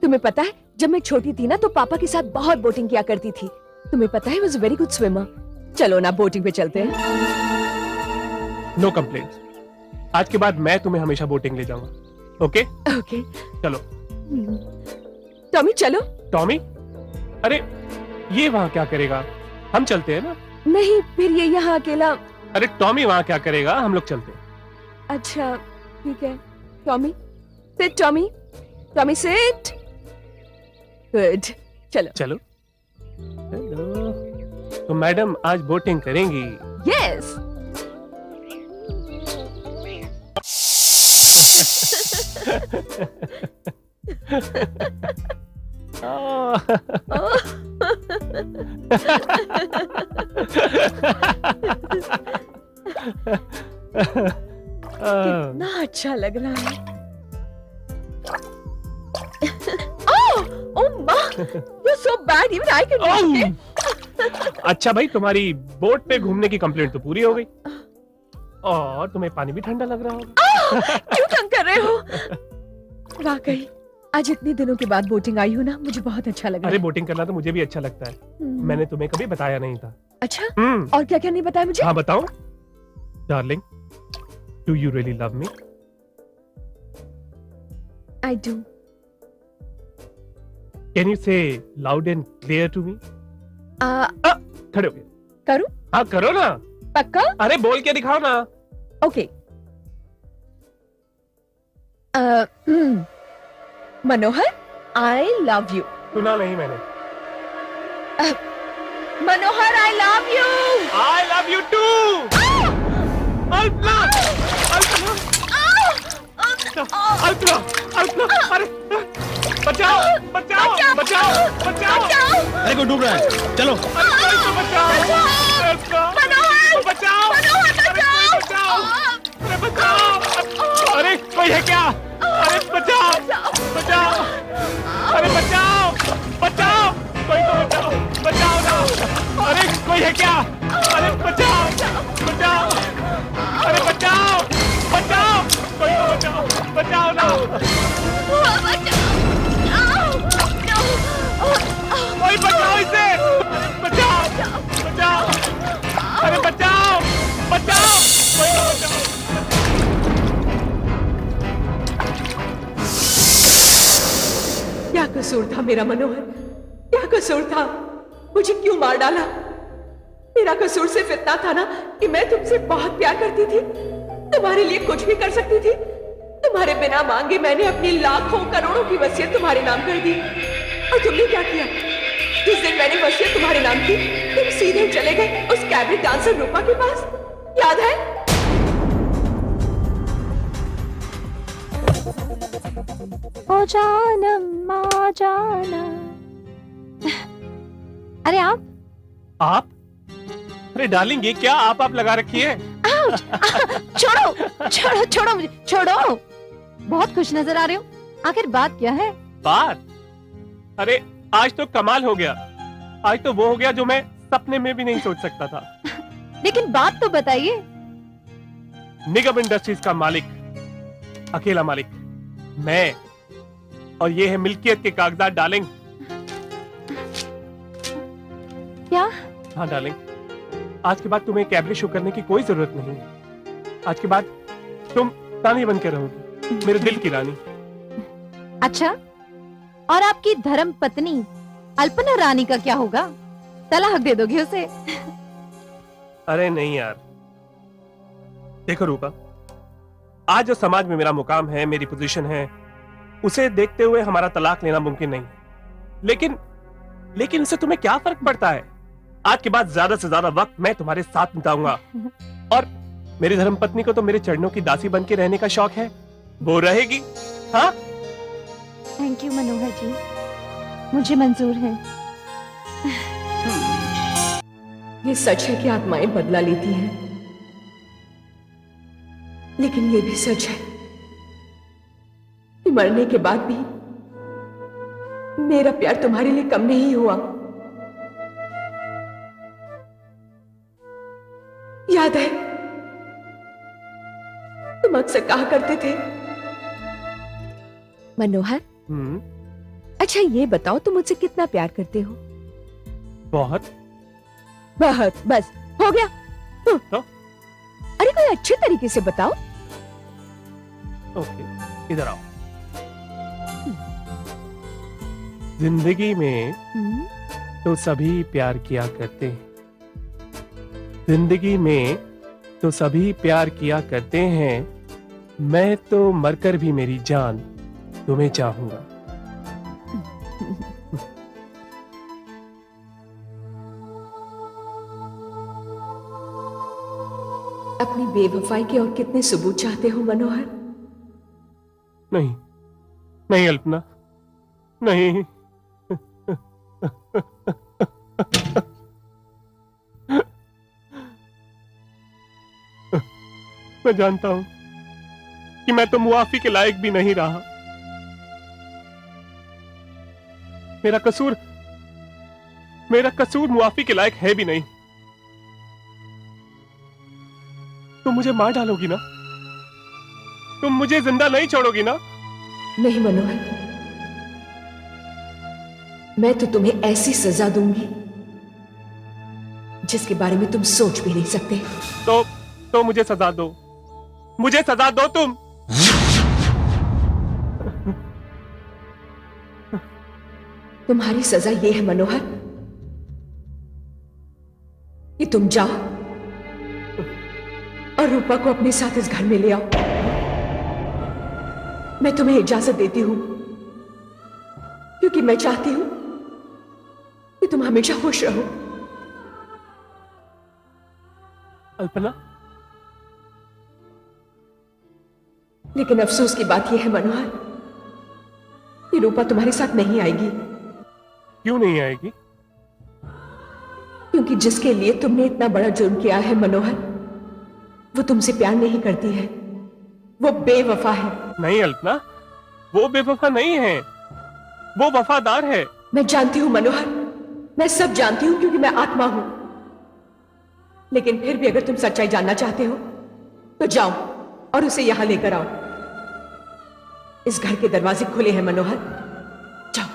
तुम्हें पता है, जब मैं छोटी थी ना तो पापा के साथ बहुत बोटिंग किया करती थी। तुम्हें पता है, वॉज वेरी गुड स्विमर। चलो ना, बोटिंग पे चलते हैं। No complaints. आज के बाद मैं तुम्हें हमेशा बोटिंग ले जाऊंगा। ओके ओके, चलो। टॉमी चलो। टॉमी? अरे ये वहां क्या करेगा? हम चलते हैं ना। नहीं, फिर ये यहाँ अकेला। अरे टॉमी वहां क्या करेगा? हम लोग चलते हैं। अच्छा ठीक है। Tommy sit, Tommy sit. Good, चलो चलो। हेलो, तो मैडम आज बोटिंग करेंगी? यस। कितना अच्छा लग रहा है। Oh माँ, you're so bad, even I can do it. अच्छा भाई, तुम्हारी बोट पे घूमने की कंप्लेंट तो पूरी हो गई और तुम्हें पानी भी ठंडा लग रहा होगा। क्यों तंग कर रहे हो? वाकई आज इतने दिनों के बाद बोटिंग आई हूँ ना, मुझे बहुत अच्छा लग रहा अरे है। बोटिंग करना तो मुझे भी अच्छा लगता है। मैंने तुम्हें कभी बताया नहीं था। अच्छा, और क्या क्या नहीं बताया मुझे? हाँ बताओ। Darling, do you really love me? I do. Can you say loud and clear to me? खड़े हो गए। करूं? हाँ करो ना। पक्का? अरे बोल के दिखाओ ना। Okay. Manohar, I love you. सुना नहीं मैंने। मनोहर, I love you. I love you too. Alpana, Alpana, Alpana, Alpana, अरे बचाओ, बचाओ, बचाओ, बचाओ। अरे को डूब रहा है, चलो। अरे कोई तो बचाओ। मनोहर, बचाओ, मनोहर, बचाओ। अरे बचाओ। अरे कोई है क्या? अरे बचाओ, बचाओ। अरे बचाओ, बचाओ। कोई तो बचाओ, बचाओ ना। अरे कोई है क्या? अरे बचाओ, बचाओ। अरे बचाओ, बचाओ। कोई तो बचाओ, बचाओ ना। कोई बचाओ इसे। बचाओ, बचाओ। अरे बचाओ, बचाओ। कोई तो बचाओ। क्या कसूर था मेरा मनोहर? क्या कसूर था? मुझे क्यों मार डाला? मेरा कसूर सिर्फ इतना था ना कि मैं तुमसे बहुत प्यार करती थी, तुम्हारे लिए कुछ भी कर सकती थी। तुम्हारे बिना मांगे मैंने अपनी लाखों करोड़ों की वसीयत तुम्हारे नाम कर दी। और तुमने क्या किया? जिस दिन मैंने वसीयत तुम्हारे नाम की, तुम सीधे चले गए उस कैबरेट डांसर रूपा के पास, याद है? ओ जानम आ जाना। अरे आप अरे डार्लिंग, ये क्या आप लगा रखी है? छोड़ो, छोड़ो, छोड़ो मुझे, छोड़ो। बहुत खुश नजर आ रहे हो। आखिर बात क्या है? बात? अरे आज तो कमाल हो गया। आज तो वो हो गया जो मैं सपने में भी नहीं सोच सकता था। लेकिन बात तो बताइए। निगम इंडस्ट्रीज का मालिक, अकेला मालिक मैं, और ये है मिल्कियत के कागजात डार्लिंग। क्या? हाँ डार्लिंग, आज के बाद तुम्हें कैबरे शो करने की कोई जरूरत नहीं है। आज के बाद तुम रानी बन के रहोगी, मेरे दिल की रानी। अच्छा, और आपकी धर्म पत्नी अल्पना रानी का क्या होगा? तलाक दे दोगे उसे? अरे नहीं यार, देखो रूपा, आज जो समाज में मेरा मुकाम है, मेरी पोजीशन है, उसे देखते हुए हमारा तलाक लेना मुमकिन नहीं। लेकिन उससे तुम्हें क्या फर्क पड़ता है? आज के बाद ज्यादा से ज्यादा वक्त मैं तुम्हारे साथ बिताऊंगा। और मेरी धर्मपत्नी को तो मेरे चरणों की दासी बन के रहने का शौक है, वो रहेगी। हाँ, थैंक यू मनोहर जी, मुझे मंजूर है। ये सच है कि आत्माएं बदला लेती हैं, लेकिन ये भी सच है कि मरने के बाद भी मेरा प्यार तुम्हारे लिए कम नहीं हुआ। याद है, तुम अक्सर कहा करते थे, मनोहर, अच्छा ये बताओ तुम मुझसे कितना प्यार करते हो? बहुत। बहुत, बस हो गया। तो? अरे कोई अच्छे तरीके से बताओ। ओके, इधर आओ। जिंदगी में तो सभी प्यार किया करते हैं, जिंदगी में तो सभी प्यार किया करते हैं, मैं तो मरकर भी मेरी जान तुम्हें चाहूंगा। अपनी बेवफाई के और कितने सबूत चाहते हो मनोहर? नहीं नहीं अल्पना, नहीं। मैं जानता हूं कि मैं तो मुआफी के लायक भी नहीं रहा। मेरा कसूर मुआफी के लायक है भी नहीं। तुम मुझे मार डालोगी ना? तुम मुझे जिंदा नहीं छोड़ोगी ना? नहीं मनोहर, मैं तो तुम्हें ऐसी सजा दूंगी जिसके बारे में तुम सोच भी नहीं सकते। तो मुझे सजा दो, मुझे सजा दो तुम। तुम्हारी सजा यह है मनोहर कि तुम जाओ और रूपा को अपने साथ इस घर में ले आओ। मैं तुम्हें इजाजत देती हूं क्योंकि मैं चाहती हूं कि तुम हमेशा खुश रहो। अल्पना, लेकिन अफसोस की बात यह है मनोहर कि रूपा तुम्हारे साथ नहीं आएगी। क्यों नहीं आएगी? क्योंकि जिसके लिए तुमने इतना बड़ा जुर्म किया है मनोहर, वो तुमसे प्यार नहीं करती है, वो बेवफा है। नहीं अल्पना, वो बेवफा नहीं है, वो वफादार है। मैं जानती हूं मनोहर, मैं सब जानती हूं क्योंकि मैं आत्मा हूं। लेकिन फिर भी अगर तुम सच्चाई जानना चाहते हो तो जाओ और उसे यहां लेकर आओ। इस घर के दरवाजे खुले हैं मनोहर, जाओ।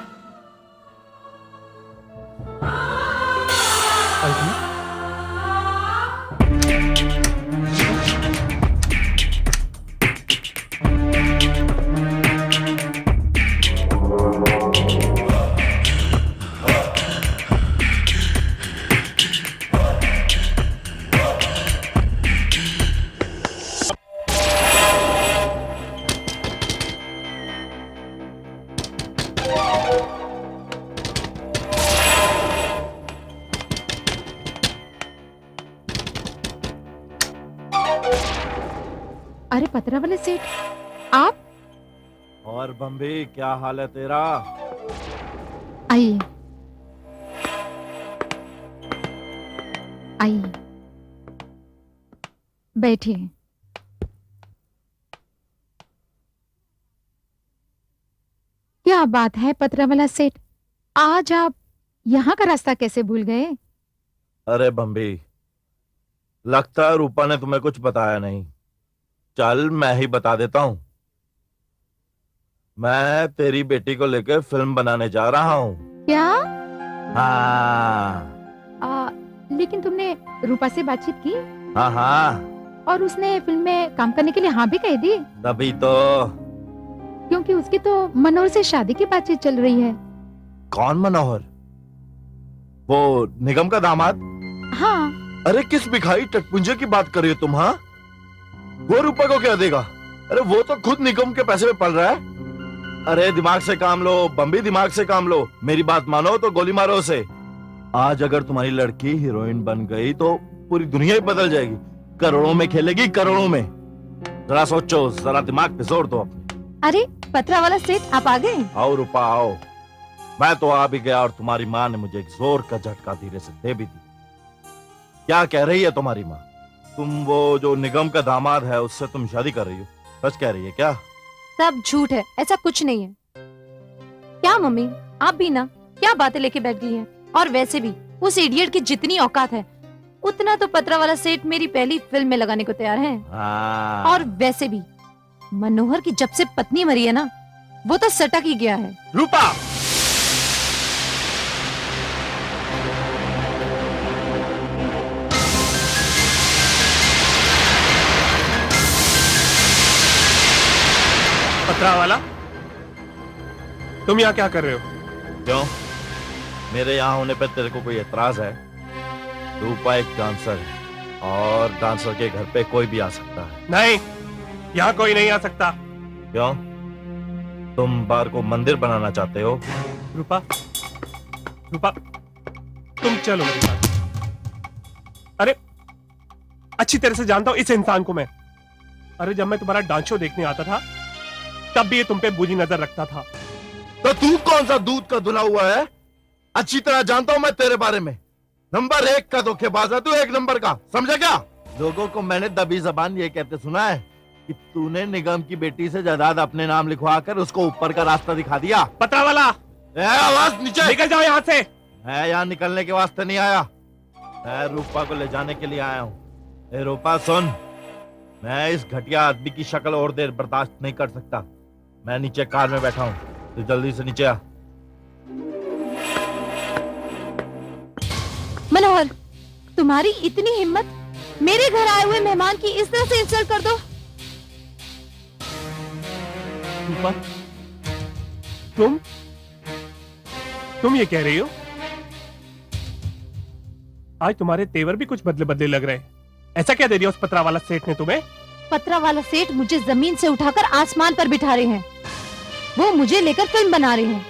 अरे पतरा वाले सेठ, आप? और बम्बी, क्या हाल है तेरा? आइए आइए, बैठिए। क्या बात है पतरा वाला सेठ, आज आप यहाँ का रास्ता कैसे भूल गए? अरे बम्बी, लगता है रूपा ने तुम्हें कुछ बताया नहीं। चल मैं ही बता देता हूं। मैं तेरी बेटी को लेकर फिल्म बनाने जा रहा हूं। क्या? हाँ। लेकिन तुमने रूपा से बातचीत की? हाँ हाँ। और उसने फिल्म में काम करने के लिए हाँ भी कह दी? तभी तो। क्योंकि उसकी तो मनोहर से शादी की बातचीत चल रही है। कौन मनोहर? वो निगम का दामाद? हाँ। अरे किस भिखारी टटपुंजे की बात कर रही हो तुम? हाँ, वो रूपा को क्या देगा? अरे वो तो खुद निगम के पैसे में पल रहा है। अरे दिमाग से काम लो बम्बी, दिमाग से काम लो। मेरी बात मानो तो गोली मारो उसे। आज अगर तुम्हारी लड़की हीरोइन बन गई तो पूरी दुनिया ही बदल जाएगी। करोड़ों में खेलेगी, करोड़ों में। जरा सोचो, जरा दिमाग पे जोर दो अपने। अरे पतरा वाला सेठ, आप आ गए? आओ रूपा आओ। मैं तो आ भी गया और तुम्हारी माँ ने मुझे एक जोर का झटका धीरे से दे भी दी। क्या कह रही है तुम्हारी माँ? तुम वो जो निगम का दामाद है उससे तुम शादी कर रही हो? सच कह रही है क्या? सब झूठ है, ऐसा कुछ नहीं है। क्या मम्मी, आप भी ना क्या बातें लेके बैठ गई हैं? और वैसे भी उस इडियट की जितनी औकात है उतना तो पतरा वाला सेठ मेरी पहली फिल्म में लगाने को तैयार है। और वैसे भी मनोहर की जब से पत्नी मरी है ना, वो तो सटक ही गया है। रूपा! पतरा वाला, तुम यहाँ क्या कर रहे हो? क्यों? मेरे यहाँ होने पर तेरे को कोई एतराज है? रूपा एक डांसर है और डांसर के घर पे कोई भी आ सकता है। नहीं, यहाँ कोई नहीं आ सकता। क्यों? तुम बार को मंदिर बनाना चाहते हो? रूपा, रूपा, तुम चलो मेरे साथ। अरे अच्छी तरह से जानता हूं इस इंसान को मैं। अरे जब मैं तुम्हारा डांस शो देखने आता था तब भी ये तुम पे बुरी नजर रखता था। तो तू कौन सा दूध का धुला हुआ है? अच्छी तरह जानता हूं मैं तेरे बारे में। नंबर 1 का धोखेबाज है तू, 1 नंबर का, समझा क्या? लोगों को मैंने दबी जबान ये कहते सुना है कि तूने निगम की बेटी से जायदाद अपने नाम लिखवा कर उसको ऊपर का रास्ता दिखा दिया। पता वाला, आवाज नीचे, निकल जाओ यहाँ से। मैं यहाँ निकलने के वास्ते नहीं आया, मैं रूपा को ले जाने के लिए आया हूँ। ए रूपा सुन, मैं इस घटिया आदमी की शक्ल और देर बर्दाश्त नहीं कर सकता। मैं नीचे कार में बैठा हूँ, तो जल्दी से नीचे आ। मनोहर, तुम्हारी इतनी हिम्मत, मेरे घर आए हुए मेहमान की इस तरह से इंसल्ट कर दो? रूपा, तुम ये कह रही हो? आज तुम्हारे तेवर भी कुछ बदले बदले लग रहे हैं। ऐसा क्या दे दिया उस पतरा वाला सेठ ने तुम्हें? पतरा वाला सेठ मुझे जमीन से उठाकर आसमान पर बिठा रहे हैं। वो मुझे लेकर फिल्म बना रहे हैं।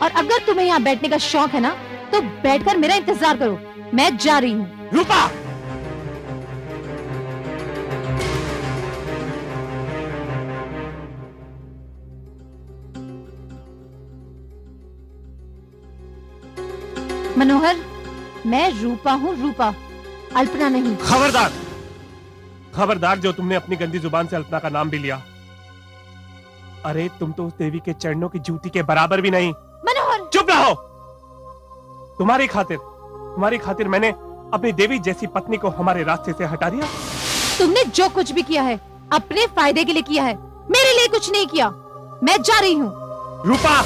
और अगर तुम्हें यहाँ बैठने का शौक है ना, तो बैठकर मेरा इंतजार करो, मैं जा रही हूँ। रूपा! मनोहर, मैं रूपा हूँ, रूपा, अल्पना नहीं। खबरदार! खबरदार जो तुमने अपनी गंदी जुबान से अल्पना का नाम भी लिया। अरे तुम तो उस देवी के चरणों की जूती के बराबर भी नहीं। मनोहर! चुप रहो! तुम्हारी खातिर मैंने अपनी देवी जैसी पत्नी को हमारे रास्ते से हटा दिया। तुमने जो कुछ भी किया है अपने फायदे के लिए किया है, मेरे लिए कुछ नहीं किया। मैं जा रही हूँ। रूपा,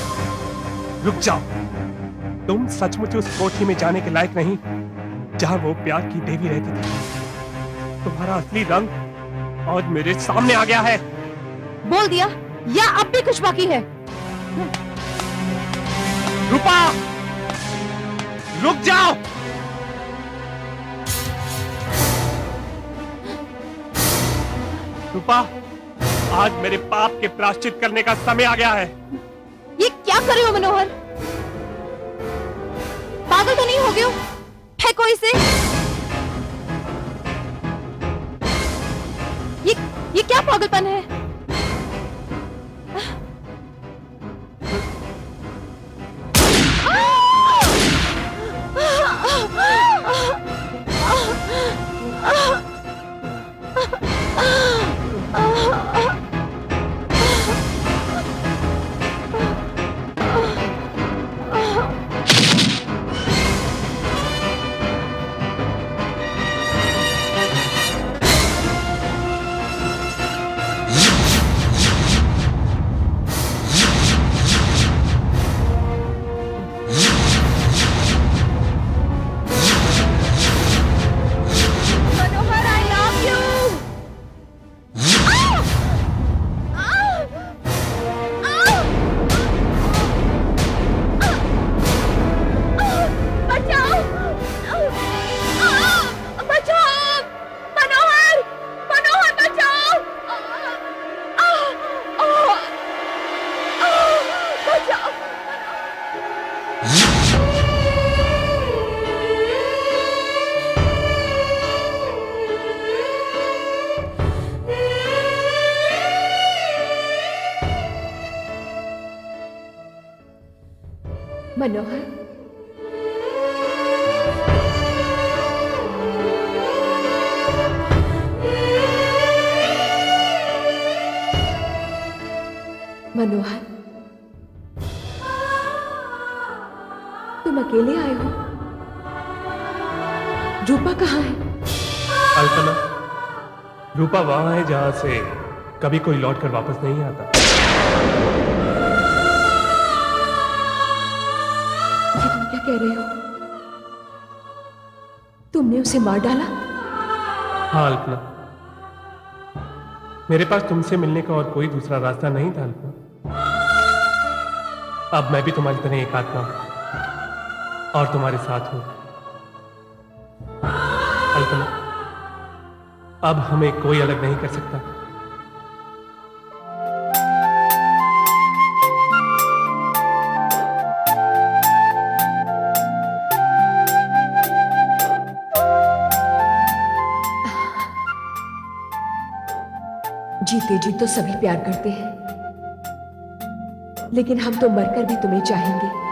रुक जाओ। तुम सचमुच उस कोठी में जाने के लायक नहीं जहां वो प्यार की देवी रहती थी। तुम्हारा असली रंग आज मेरे सामने आ गया है। बोल दिया या अब भी कुछ बाकी है? रूपा, रुक जाओ। रूपा, आज मेरे पाप के प्रायश्चित करने का समय आ गया है। ये क्या कर रहे हो मनोहर? पागल तो नहीं हो गए हो? फेंको इसे। ये क्या पागलपन है? मनोहर, मनोहर, तुम अकेले आए हो? रूपा कहाँ है? अल्पना, रूपा वहां है जहां से कभी कोई लौट कर वापस नहीं आता। ये तुम क्या कह रहे हो? तुमने उसे मार डाला? हाँ अल्पना, मेरे पास तुमसे मिलने का और कोई दूसरा रास्ता नहीं था अल्पना। अब मैं भी तुम्हारी तरह एक आत्मा हूं और तुम्हारे साथ हूं। अल्पना, अब हमें कोई अलग नहीं कर सकता। जीते जी तो सभी प्यार करते हैं, लेकिन हम तो मरकर भी तुम्हें चाहेंगे।